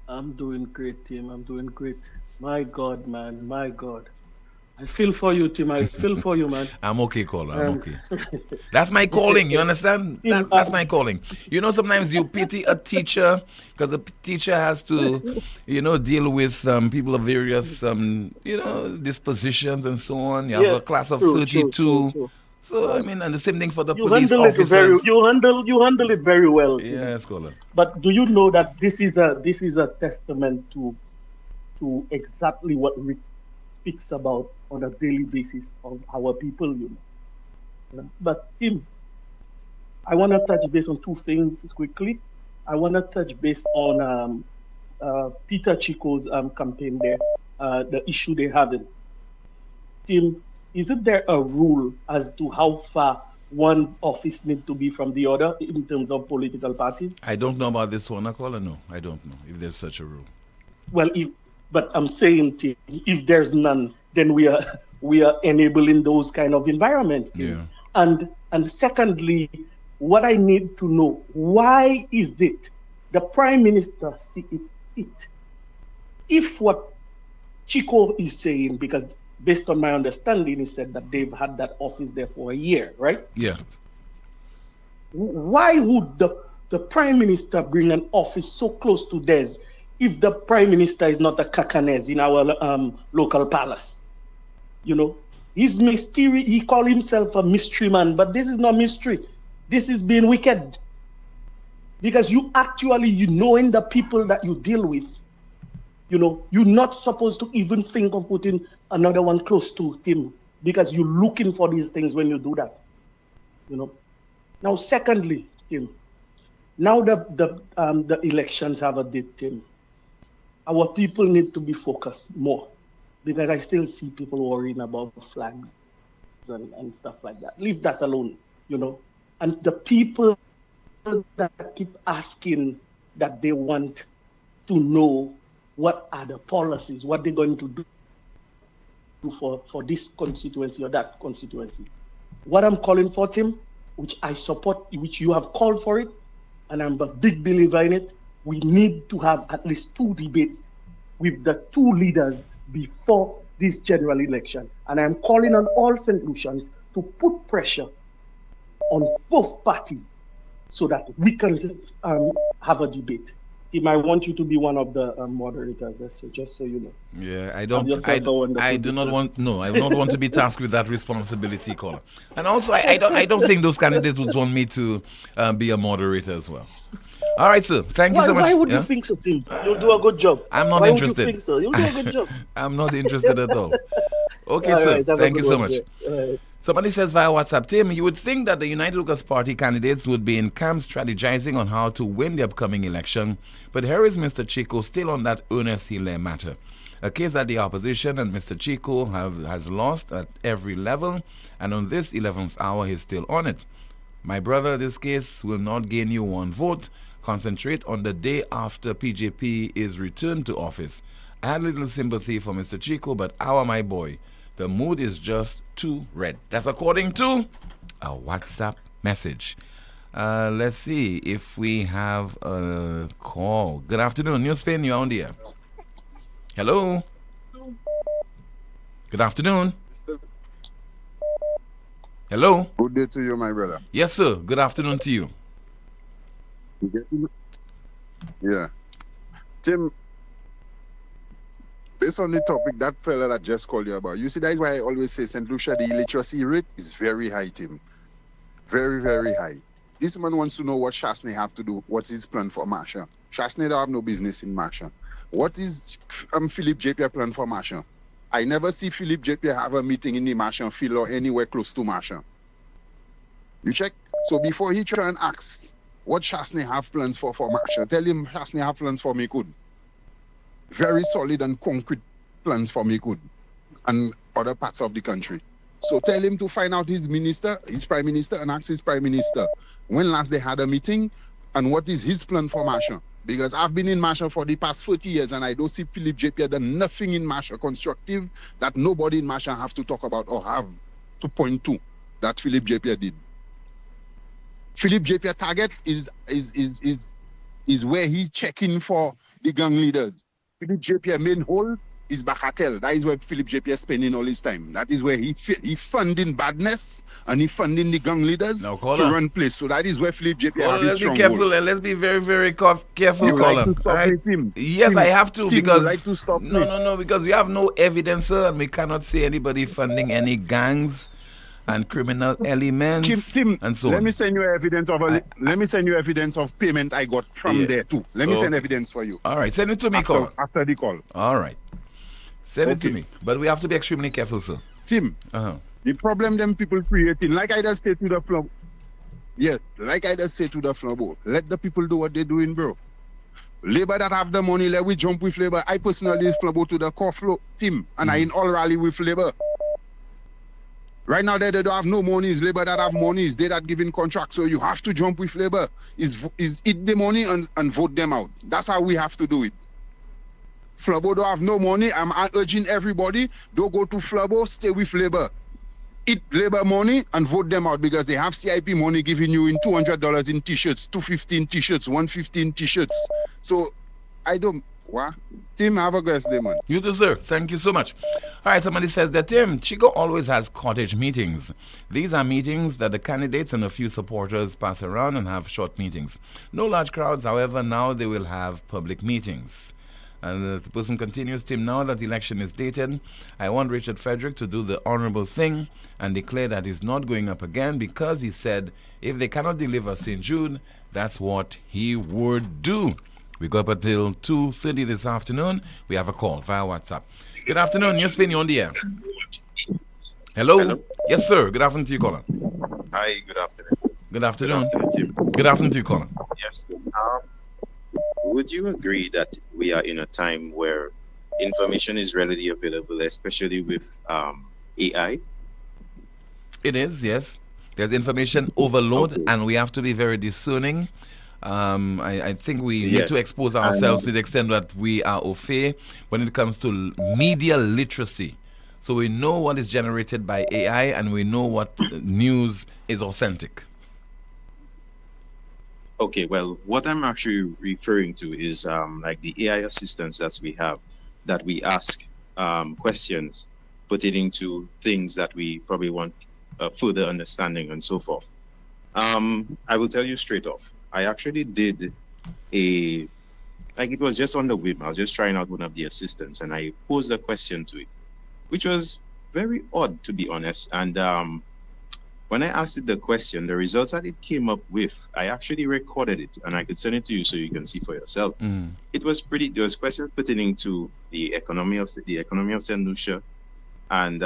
I'm doing great, Tim. I'm doing great. My God, man. My God. I feel for you, Tim. I feel for you, man. I'm okay, caller. I'm okay. That's my calling. You understand? That's my calling. You know, sometimes you pity a teacher because the teacher has to, you know, deal with people of various, you know, dispositions and so on. You have a class of 32 So I mean, and the same thing for the You police handle officers. you handle it very well. Tim. Yes, caller. But do you know that this is a testament to exactly what Rick speaks about on a daily basis of our people, you know. But Tim, I want to touch base on two things quickly. I want to touch base on Peter Chico's campaign there, the issue they have. Tim, isn't there a rule as to how far one's office needs to be from the other in terms of political parties? I don't know about this one, caller. No, I don't know if there's such a rule. Well, but I'm saying, Tim, if there's none, then we are enabling those kind of environments. Tim. Yeah. And secondly, what I need to know, why is it the Prime Minister see it? If what Chico is saying, because based on my understanding, he said that they've had that office there for a year, right? Yeah. Why would the Prime Minister bring an office so close to theirs if the Prime Minister is not a cacanese in our local palace? You know, he's mystery. He called himself a mystery man, but this is not mystery. This is being wicked. Because you knowing the people that you deal with, you know, you're not supposed to even think of putting another one close to him because you're looking for these things when you do that. You know. Now, secondly, Tim, now the elections have a date, Tim, our people need to be focused more because I still see people worrying about flags and stuff like that. Leave that alone, you know. And the people that keep asking that they want to know what are the policies, what they're going to do for this constituency or that constituency. What I'm calling for, Tim, which I support, which you have called for it, and I'm a big believer in it, we need to have at least 2 debates with the 2 leaders before this general election. And I'm calling on all St. Lucians to put pressure on both parties so that we can have a debate. Tim, I want you to be one of the moderators, so just so you know. Yeah, I do not want to be tasked with that responsibility, caller. And also, I don't think those candidates would want me to be a moderator as well. All right, sir. Thank you so much. Why would you think so, Tim? You'll do a good job. I'm not interested. Would you think so? You'll do a good job. I'm not interested at all. Okay, all sir. Right, thank you so much. Right. Somebody says via WhatsApp, Tim, you would think that the United Workers' Party candidates would be in camp strategizing on how to win the upcoming election, but here is Mr. Chico still on that Ernest Hilaire matter. A case that the opposition and Mr. Chico has lost at every level, and on this 11th hour, he's still on it. My brother, this case will not gain you 1 vote. Concentrate on the day after PJP is returned to office. I had little sympathy for Mr. Chico, but my boy, the mood is just too red. That's according to a WhatsApp message. Let's see if we have a call. Good afternoon. NewsSpin, you're on the air. Hello. Good afternoon. Hello. Good day to you, my brother. Yes, sir. Good afternoon to you. Yeah. Tim, based on the topic, that fella that just called you about, you see, that is why I always say St. Lucia, the illiteracy rate is very high, Tim. Very, very high. This man wants to know what Shasney have to do. What's his plan for Marsha? Shasney don't have no business in Marsha. What is Philip Japier plan for Marsha? I never see Philip Japier have a meeting in the Marsha field or anywhere close to Marsha. You check? So before he try and ask what Shasney have plans for Marsha, tell him Shasney have plans for me good. Very solid and concrete plans for me good. And other parts of the country. So tell him to find out his prime minister, and ask his prime minister when last they had a meeting and what is his plan for Marsha. Because I've been in Marsha for the past 40 years and I don't see Philip Japier done nothing in Marsha constructive that nobody in Marsha have to talk about or have to point to that Philip Japier did. Philip Japier target is where he's checking for the gang leaders. Philip Japier main hole is Bacatel. That is where Philip Japier is spending all his time. That is where he funding badness and he funding the gang leaders to run place. So that is where Philip Japier has his strong be careful and let's be very, very careful, caller. Like to stop right. Him. Yes, Tim, I have to Tim, because like to stop no, because we have no evidence, sir, and we cannot see anybody funding any gangs. and criminal elements and so let on. me send you evidence of let me send you evidence of payment I got from there too. Let me send evidence for you. All right, send it to me, caller. After the call. All right. Send it to me. But we have to be extremely careful, sir. Tim, the problem them people creating, like I just say to the floor. Yes, like I just say to the floor, let the people do what they're doing, bro. Labor that have the money, let we jump with labor. I personally flow to the core flow team, and I in all rally with labor. Right now, they don't have no money. It's labor that have money. It's they that giving contracts. So you have to jump with labor. Is eat the money and vote them out. That's how we have to do it. Flabo don't have no money. I'm urging everybody, don't go to Flabo, stay with labor. Eat labor money and vote them out because they have CIP money giving you in $200 in t-shirts, $215 t-shirts, $115 t-shirts. So I don't. What? Tim, have a good day, man. You too, sir. Thank you so much. All right, somebody says that Tim, Chico always has cottage meetings. These are meetings that the candidates and a few supporters pass around and have short meetings. No large crowds, however, now they will have public meetings. And the person continues, Tim, now that the election is dated, I want Richard Frederick to do the honorable thing and declare that he's not going up again because he said if they cannot deliver St. Jude, that's what he would do. We go up until 2:30 this afternoon. We have a call via WhatsApp. Good afternoon. NewsSpin, you're on the air. Hello? Yes, sir. Good afternoon to you, caller. Hi, good afternoon. Good afternoon. Good afternoon, Tim. Good afternoon to you, caller. Yes. Would you agree that we are in a time where information is readily available, especially with AI? It is, yes. There's information overload, and we have to be very discerning. I think we need to expose ourselves to the extent that we are au fait when it comes to media literacy. So we know what is generated by AI and we know what news is authentic. Okay, well, what I'm actually referring to is like the AI assistants that we have, that we ask questions pertaining to things that we probably want further understanding and so forth. I will tell you straight off. I actually did it was just on the whim. I was just trying out one of the assistants and I posed a question to it, which was very odd, to be honest. And when I asked it the question, the results that it came up with, I actually recorded it and I could send it to you so you can see for yourself. It was there was questions pertaining to the economy of St. Lucia and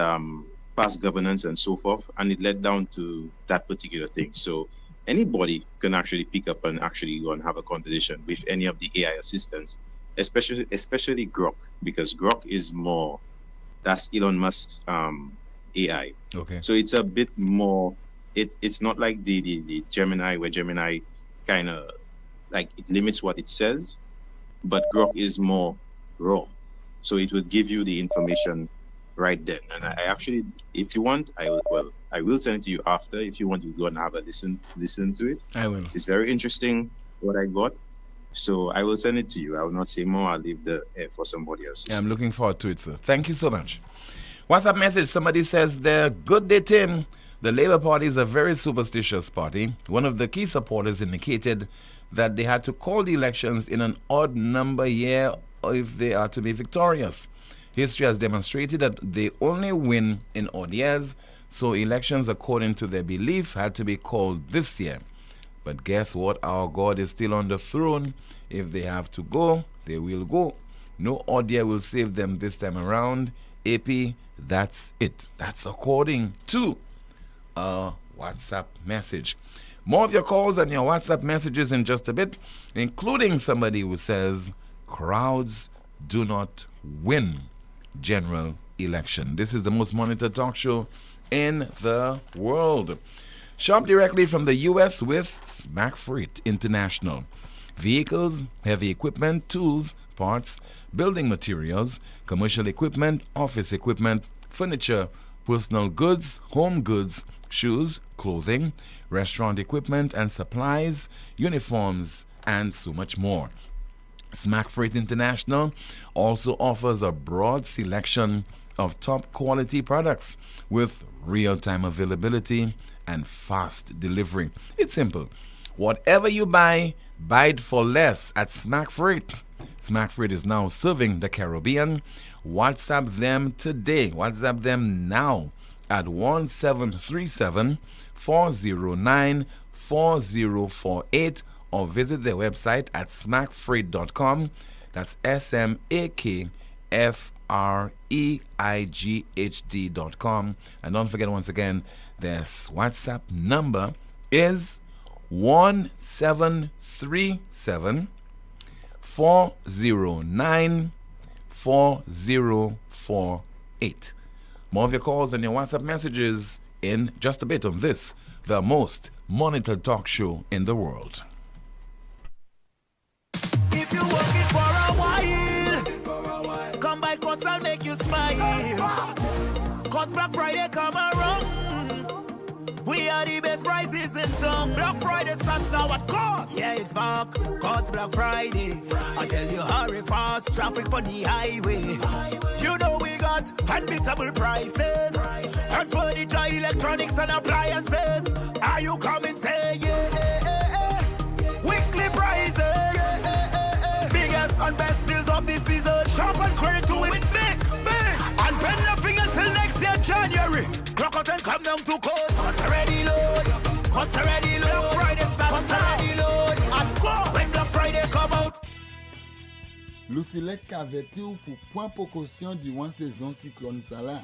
past governance and so forth, and it led down to that particular thing. So anybody can actually pick up and actually go and have a conversation with any of the AI assistants, especially Grok, because Grok is more, that's Elon Musk's AI. Okay. So it's a bit more, it's not like the Gemini, where Gemini kind of like it limits what it says, but Grok is more raw. So it will give you the information right then. And I actually, if you want, I will send it to you after. If you want, you go and have a listen to it. I will. It's very interesting what I got. So I will send it to you. I will not say more. I'll leave the air for somebody else. Yeah, I'm looking forward to it, sir. Thank you so much. WhatsApp message. Somebody says there, good day, Tim. The Labour Party is a very superstitious party. One of the key supporters indicated that they had to call the elections in an odd number year if they are to be victorious. History has demonstrated that they only win in odd years, so elections according to their belief had to be called this year. But guess what? Our God is still on the throne. If they have to go, they will go. No odd year will save them this time around. AP, that's it. That's according to a WhatsApp message. More of your calls and your WhatsApp messages in just a bit, including somebody who says crowds do not win general election. This is the most monitored talk show in the world. Shop directly from the U.S. with Smack Freight International. Vehicles, heavy equipment, tools, parts, building materials, commercial equipment, office equipment, furniture, personal goods, home goods, shoes, clothing, restaurant equipment and supplies, uniforms, and so much more. Smack Freight International also offers a broad selection of top quality products with real-time availability and fast delivery. It's simple. Whatever you buy, buy it for less at Smack Freight. Smack Freight is now serving the Caribbean. WhatsApp them today. WhatsApp them now at 1737-409-4048 or visit their website at smackfreight.com. That's SMAKFREIGHT.com. And don't forget, once again, their WhatsApp number is 1737-409-4048. More of your calls and your WhatsApp messages in just a bit on this, the most monitored talk show in the world. If you're working for a while, come by Courts, I'll make you smile. Courts Black Friday come around. We are the best prices in town. Black Friday starts now at Courts. Yeah, it's back. Courts Black Friday. I tell you, hurry fast. Traffic on the highway. You know we got unbeatable prices. And furniture, electronics, and appliances. Are you coming? Say yeah. Weekly prices. Biggest and best deals of this season. Shop and credit to it big. And pay nothing until next year, January. Clock out and come down to Courts. Courts already load. Courts already load. Black Friday starts. Courts already load. And go when Black Friday come out. Lucilec averti ou pour point précaution durant saison cyclone ça là.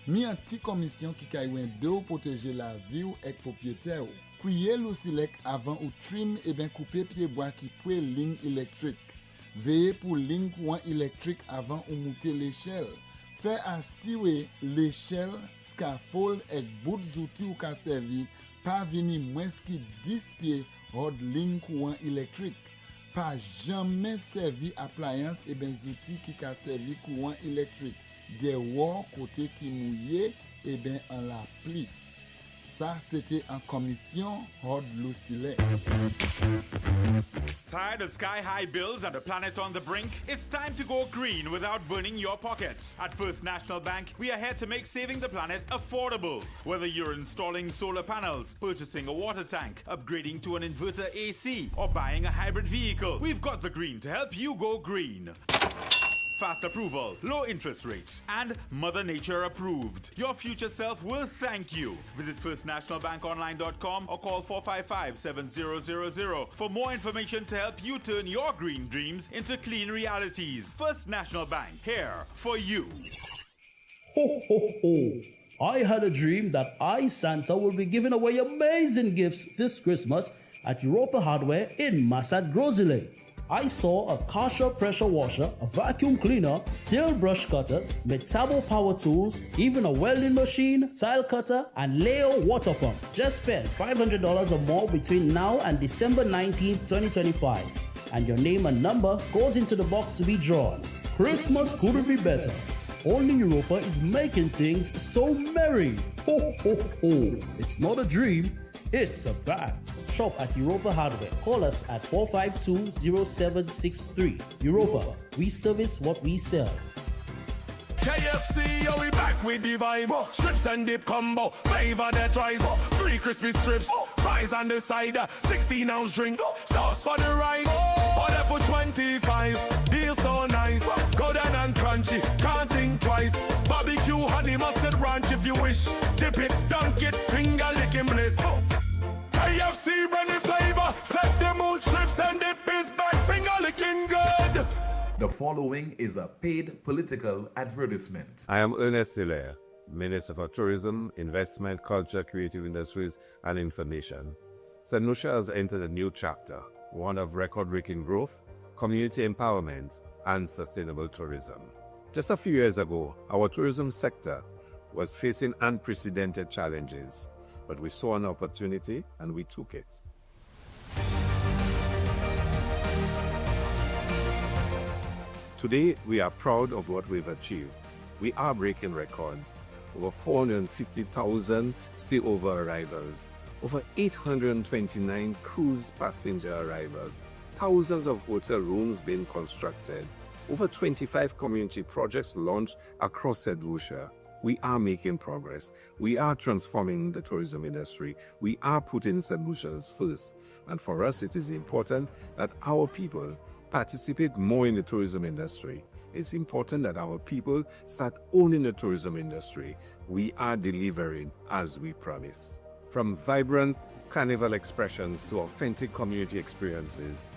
Mi un petit commission qui kaywen de ou protéger la vie ou ek propriétaire ou. Priez Lucilec avant ou trim et bien couper pied bois qui pouet ligne électrique. Veillez pour ligne courant électrique avant ou monter l'échelle. Fait assurer l'échelle, scaffold et bout d'outils ou ka servi pas venir moins qui 10 pieds hors ligne courant électrique. Pas jamais servi appliance et ben outils qui ka servi courant électrique. Des wall côté qui mouillé et ben en la pli. Ça c'était en commission hors Lucilec. Tired of sky-high bills and a planet on the brink? It's time to go green without burning your pockets. At First National Bank, we are here to make saving the planet affordable. Whether you're installing solar panels, purchasing a water tank, upgrading to an inverter AC, or buying a hybrid vehicle, we've got the green to help you go green. Fast approval, low interest rates, and Mother Nature approved. Your future self will thank you. Visit firstnationalbankonline.com or call 455-7000 for more information to help you turn your green dreams into clean realities. First National Bank, here for you. Ho, ho, ho. I had a dream that I, Santa, will be giving away amazing gifts this Christmas at Europa Hardware in Massad Grosile. I saw a Karcher pressure washer, a vacuum cleaner, steel brush cutters, Metabo power tools, even a welding machine, tile cutter, and Leo water pump. Just spend $500 or more between now and December 19, 2025. And your name and number goes into the box to be drawn. Christmas couldn't be better. Only Europa is making things so merry. Ho, ho, ho. It's not a dream, it's a fact. Shop at Europa Hardware. Call us at 452-0763. Europa, we service what we sell. KFC, yo, we back with the vibe. Strips and dip combo, flavor that rise. Free crispy strips, fries on the side. 16-ounce drink, sauce for the ride. Order for 25, deal so nice. Go down and crunchy, can't think twice. Barbecue, honey, mustard ranch if you wish. Dip it, dunk it, finger licking bliss. KFC, brand new flavor. Set the mood, strips and dip is back, finger licking good. The following is a paid political advertisement. I am Ernest Hilaire, Minister for Tourism, Investment, Culture, Creative Industries, and Information. St. Lucia has entered a new chapter, one of record-breaking growth, community empowerment, and sustainable tourism. Just a few years ago, our tourism sector was facing unprecedented challenges, but we saw an opportunity and we took it. Today, we are proud of what we've achieved. We are breaking records. Over 450,000 stay-over arrivals, over 829 cruise passenger arrivals, thousands of hotel rooms being constructed, over 25 community projects launched across St. Lucia. We are making progress. We are transforming the tourism industry. We are putting St. Lucians first. And for us, it is important that our people participate more in the tourism industry. it's important that our people start owning the tourism industry. We are delivering as we promise. From vibrant carnival expressions to authentic community experiences,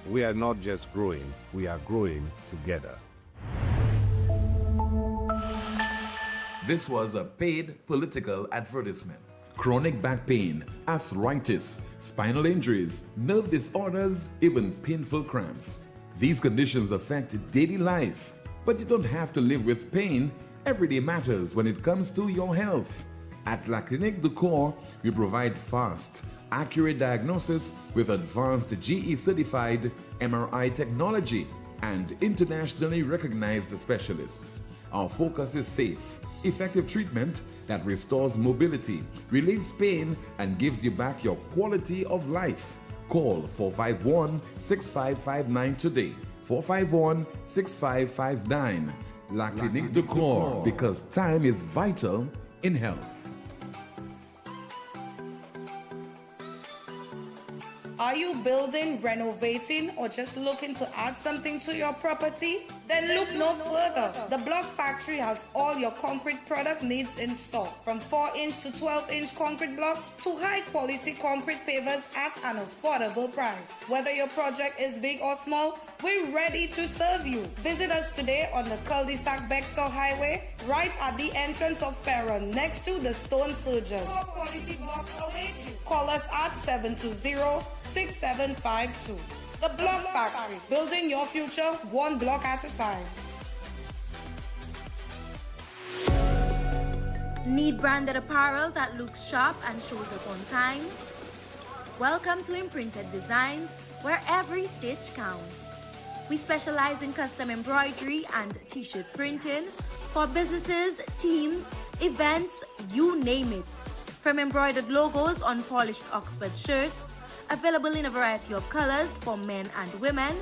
we are not just growing, we are growing together. This was a paid political advertisement. Chronic back pain, arthritis, spinal injuries, nerve disorders, even painful cramps. These conditions affect daily life, but you don't have to live with pain. Every day matters when it comes to your health. At La Clinique du Corps, we provide fast, accurate diagnosis with advanced GE-certified MRI technology and internationally recognized specialists. Our focus is safe, effective treatment that restores mobility, relieves pain, and gives you back your quality of life. Call 451-6559 today. 451-6559. La Clinique du Corps, because time is vital in health. Are you building, renovating, or just looking to add something to your property? Then look no further. The Block Factory has all your concrete product needs in stock. From 4-inch to 12-inch concrete blocks to high-quality concrete pavers at an affordable price. Whether your project is big or small, we're ready to serve you. Visit us today on the Cul-de-Sac Bextor Highway, right at the entrance of Farron, next to the Stone Surgeon. Top quality blocks await you. Call us at 720-6752. The Block Factory, building your future one block at a time. Need branded apparel that looks sharp and shows up on time? Welcome to Imprinted Designs, where every stitch counts. We specialize in custom embroidery and t-shirt printing for businesses, teams, events, you name it. From embroidered logos on polished Oxford shirts, available in a variety of colors for men and women,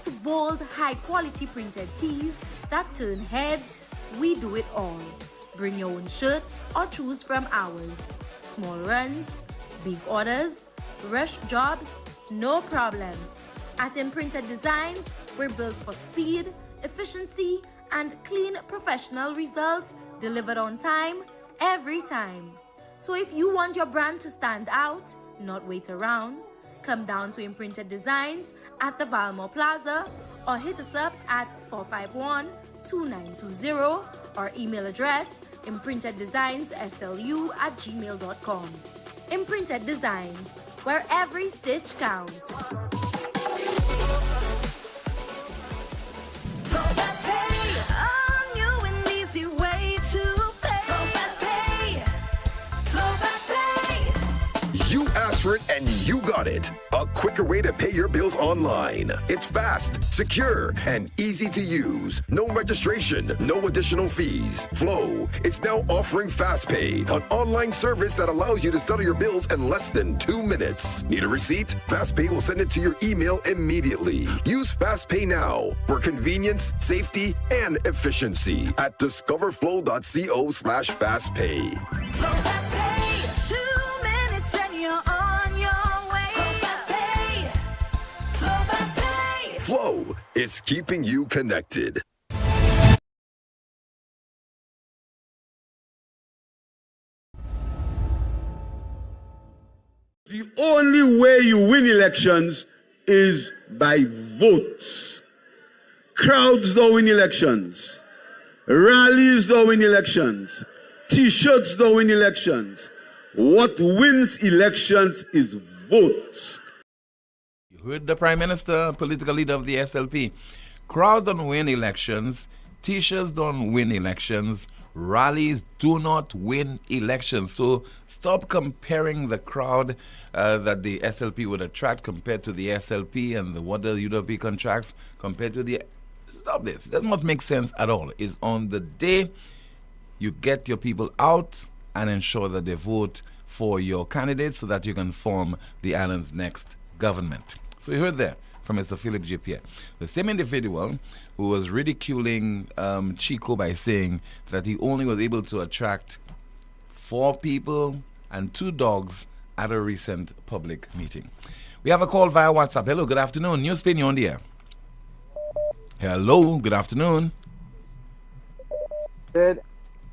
to bold, high-quality printed tees that turn heads, we do it all. Bring your own shirts or choose from ours. Small runs, big orders, rush jobs, no problem. At Imprinted Designs, we're built for speed, efficiency, and clean professional results delivered on time, every time. So if you want your brand to stand out, not wait around, come down to Imprinted Designs at the Valmore Plaza or hit us up at 451-2920 or email address imprinteddesignsSLU@gmail.com. Imprinted Designs, where every stitch counts. You asked for it and you got it. A quicker way to pay your bills online. It's fast, secure, and easy to use. No registration, no additional fees. Flow is now offering FastPay, an online service that allows you to settle your bills in less than 2 minutes. Need a receipt? FastPay will send it to your email immediately. Use FastPay now for convenience, safety, and efficiency at discoverflow.co/fastpay. Flow is keeping you connected. The only way you win elections is by votes. Crowds don't win elections. Rallies don't win elections. T-shirts don't win elections. What wins elections is votes. Heard the Prime Minister, political leader of the SLP. Crowds don't win elections. T-shirts don't win elections. Rallies do not win elections. So stop comparing the crowd that the SLP would attract compared to the SLP and what the UWP contracts compared to the... Stop this. It does not make sense at all. It's on the day you get your people out and ensure that they vote for your candidates so that you can form the island's next government. So you heard there from Mr. Philip J. Pierre, the same individual who was ridiculing Chico by saying that he only was able to attract 4 people and 2 dogs at a recent public meeting. We have a call via WhatsApp. Hello, good afternoon. NewsSpin, you're on the air. Hello, good afternoon. Good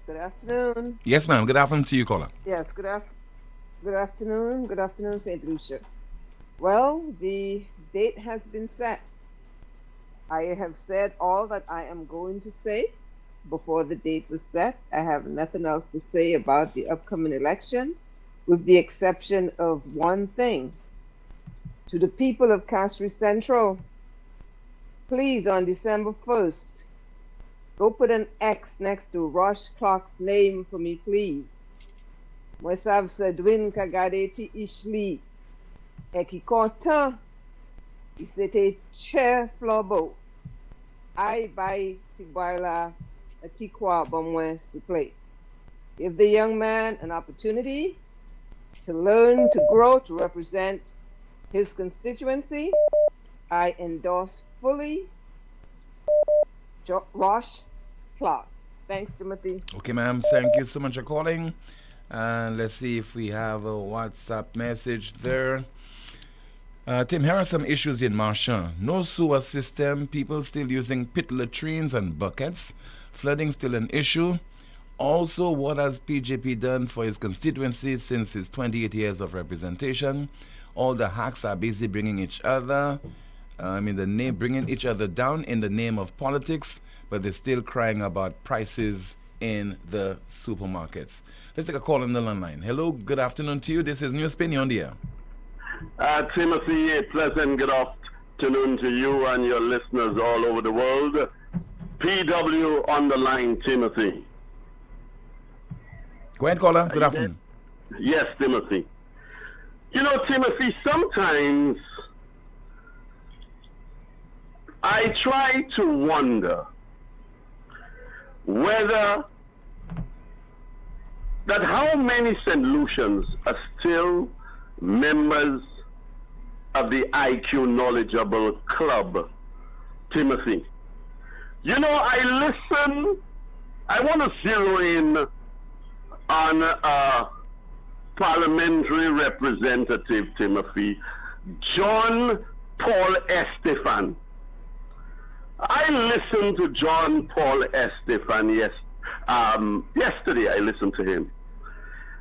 afternoon. Yes, ma'am. Good afternoon to you, caller. Yes, good afternoon. Good afternoon, St. Lucia. Well, the date has been set. I have said all that I am going to say before the date was set. I have nothing else to say about the upcoming election, with the exception of one thing. To the people of Castries Central, please, on December 1st, go put an X next to Rosh Clark's name for me, please. Mwesav Sedwin Kagadeti Ishli. Eki kontan, isete che flobo. I by Tigbaila Atikwa Bomwe Suple. Give the young man an opportunity to learn, to grow, to represent his constituency. I endorse fully Rosh Clark. Thanks, Timothy. Okay, ma'am. Thank you so much for calling. And let's see if we have a WhatsApp message there. Tim, here are some issues in Marchand. No sewer system, people still using pit latrines and buckets. Flooding still an issue. Also, what has PJP done for his constituency since his 28 years of representation? All the hacks are busy bringing each other, bringing each other down in the name of politics, but they're still crying about prices in the supermarkets. Let's take a call on the line. Hello, good afternoon to you. This is NewsSpin, you're on the air. Timothy, a pleasant good afternoon to you and your listeners all over the world. PW on the line, Timothy. Go ahead, caller. Good afternoon. Yes, Timothy. You know, Timothy, sometimes I try to wonder whether that how many St. Lucians are still members of the IQ Knowledgeable Club, Timothy. You know, I want to zero in on a parliamentary representative, Timothy, John Paul Estefan. I listened to John Paul Estefan yesterday. I listened to him.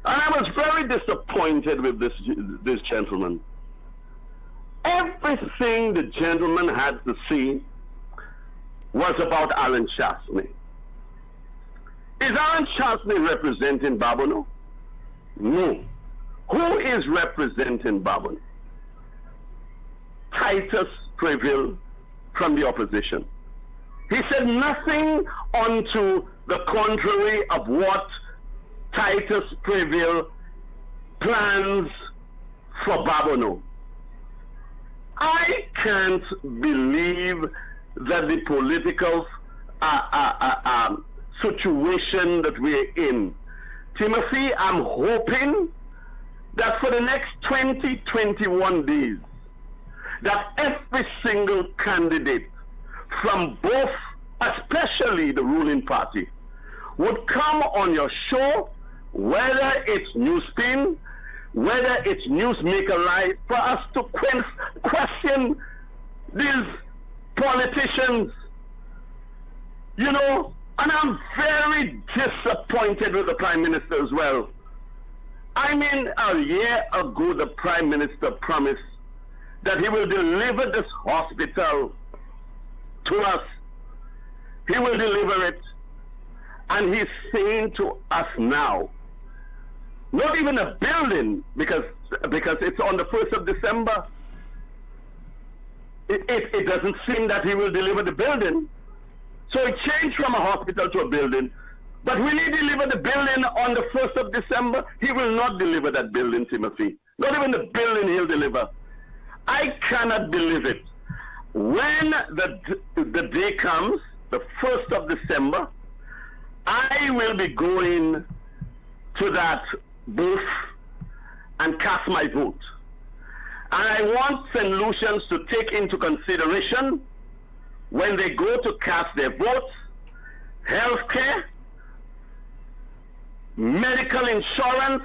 And I was very disappointed with this gentleman. Everything the gentleman had to say was about Alan Chasney. Is Alan Chasney representing Babonneau? No. Who is representing Babonneau? Titus Preville from the opposition. He said nothing unto the contrary of what Titus Preville plans for Babonneau. I can't believe that the political situation that we're in. Timothy, I'm hoping that for the next 20, 21 days, that every single candidate from both, especially the ruling party, would come on your show, whether it's NewsSpin, whether it's Newsmaker Live, for us to question these politicians. You know, and I'm very disappointed with the Prime Minister as well. I mean, a year ago, the Prime Minister promised that he will deliver this hospital to us. He will deliver it. And he's saying to us now, not even a building, because it's on the 1st of December. It doesn't seem that he will deliver the building. So it changed from a hospital to a building. But will he deliver the building on the 1st of December? He will not deliver that building, Timothy. Not even the building he'll deliver. I cannot believe it. When the day comes, the 1st of December, I will be going to that booth and cast my vote. And I want St. Lucians to take into consideration, when they go to cast their votes, health care, medical insurance,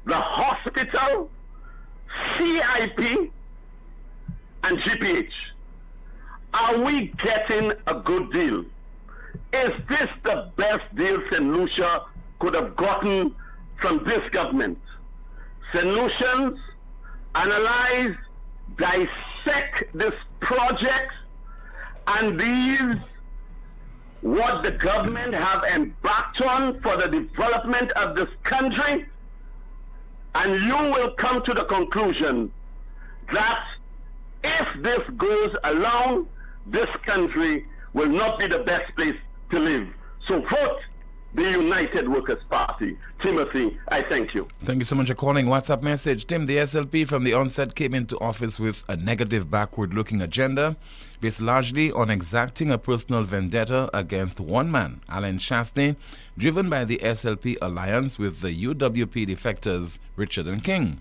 the hospital, CIP, and GPH. Are we getting a good deal? Is this the best deal St. Lucia could have gotten from this government? St. Lucians, analyze, dissect this project and these what the government have embarked on for the development of this country, and you will come to the conclusion that if this goes along, this country will not be the best place to live. So vote the United Workers' Party. Timothy, I thank you. Thank you so much for calling. WhatsApp message. Tim, the SLP from the onset came into office with a negative, backward-looking agenda based largely on exacting a personal vendetta against one man, Alan Chastney, driven by the SLP alliance with the UWP defectors Richard and King.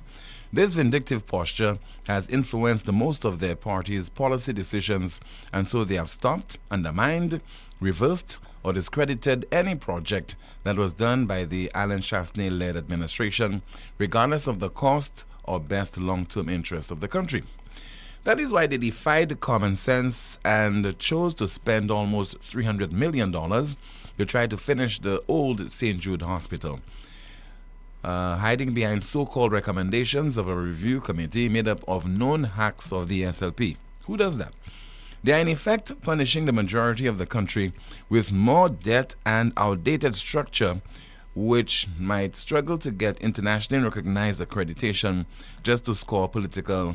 This vindictive posture has influenced most of their party's policy decisions, and so they have stopped, undermined, reversed, or discredited any project that was done by the Alan Chastney-led administration, regardless of the cost or best long-term interest of the country. That is why they defied common sense and chose to spend almost $300 million to try to finish the old St. Jude Hospital, hiding behind so-called recommendations of a review committee made up of known hacks of the SLP. Who does that? They are in effect punishing the majority of the country with more debt and outdated structure, which might struggle to get internationally recognized accreditation just to score political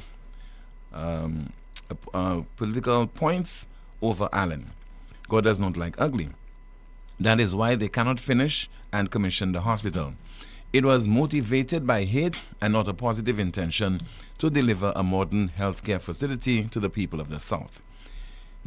points over Allen. God does not like ugly. That is why they cannot finish and commission the hospital. It was motivated by hate and not a positive intention to deliver a modern healthcare facility to the people of the South.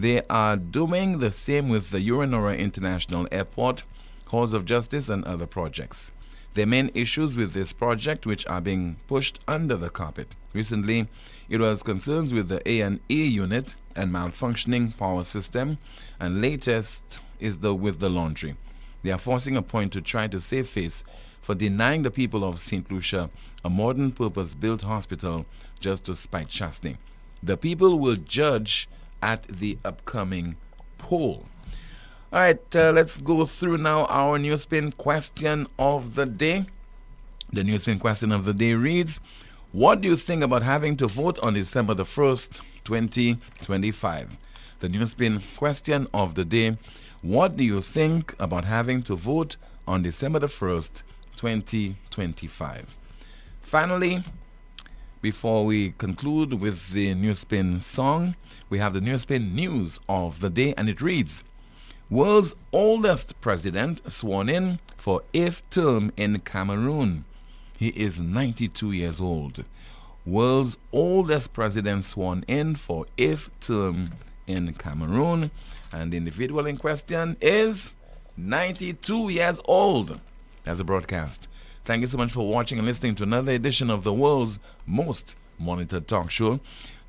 They are doing the same with the Uranora International Airport, Halls of Justice, and other projects. Their main issues with this project, which are being pushed under the carpet. Recently, it was concerns with the A&E unit and malfunctioning power system, and latest is with the laundry. They are forcing a point to try to save face for denying the people of St. Lucia a modern purpose-built hospital just to spite Chastney. The people will judge at the upcoming poll. All right, let's go through now our NewsSpin question of the day. The NewsSpin question of the day reads, what do you think about having to vote on December the 1st, 2025? The NewsSpin question of the day, what do you think about having to vote on December the 1st, 2025? Finally, before we conclude with the NewsSpin song, we have the NewsSpin news of the day, and it reads, world's oldest president sworn in for 8th term in Cameroon. He is 92 years old. World's oldest president sworn in for 8th term in Cameroon. And the individual in question is 92 years old. That's a broadcast. Thank you so much for watching and listening to another edition of the world's most monitored talk show.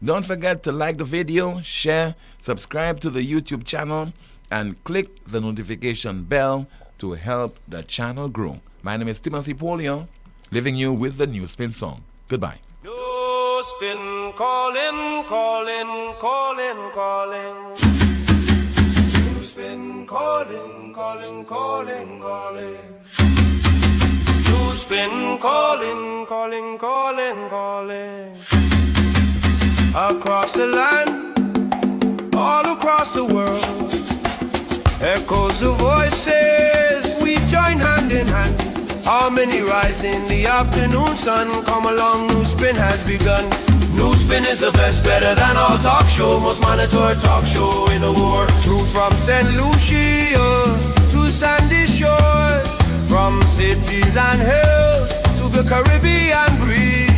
Don't forget to like the video, share, subscribe to the YouTube channel, and click the notification bell to help the channel grow. My name is Timothy Poleon, leaving you with the NewsSpin song. Goodbye. NewsSpin calling, calling, calling, calling. NewsSpin calling, calling, calling, calling. NewsSpin calling, calling, calling, calling. Across the land, all across the world, echoes of voices, we join hand in hand. How many rise in the afternoon sun? Come along, NewsSpin has begun. NewsSpin is the best, better than all talk show, most monitored talk show in the world. Truth from St. Lucia to sandy shores, from cities and hills to the Caribbean breeze.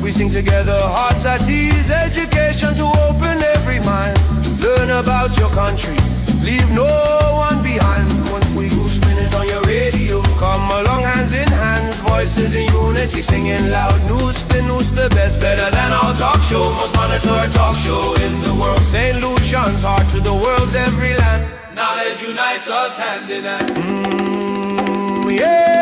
We sing together, hearts at ease, education to open every mind. Learn about your country, leave no one behind. When NewsSpin is on your radio, come along hands in hands, voices in unity, singing loud. NewsSpin, news the best, better than all talk show, most monitored talk show in the world. St. Lucian's heart to the world's every land. Knowledge unites us hand in hand. Yeah.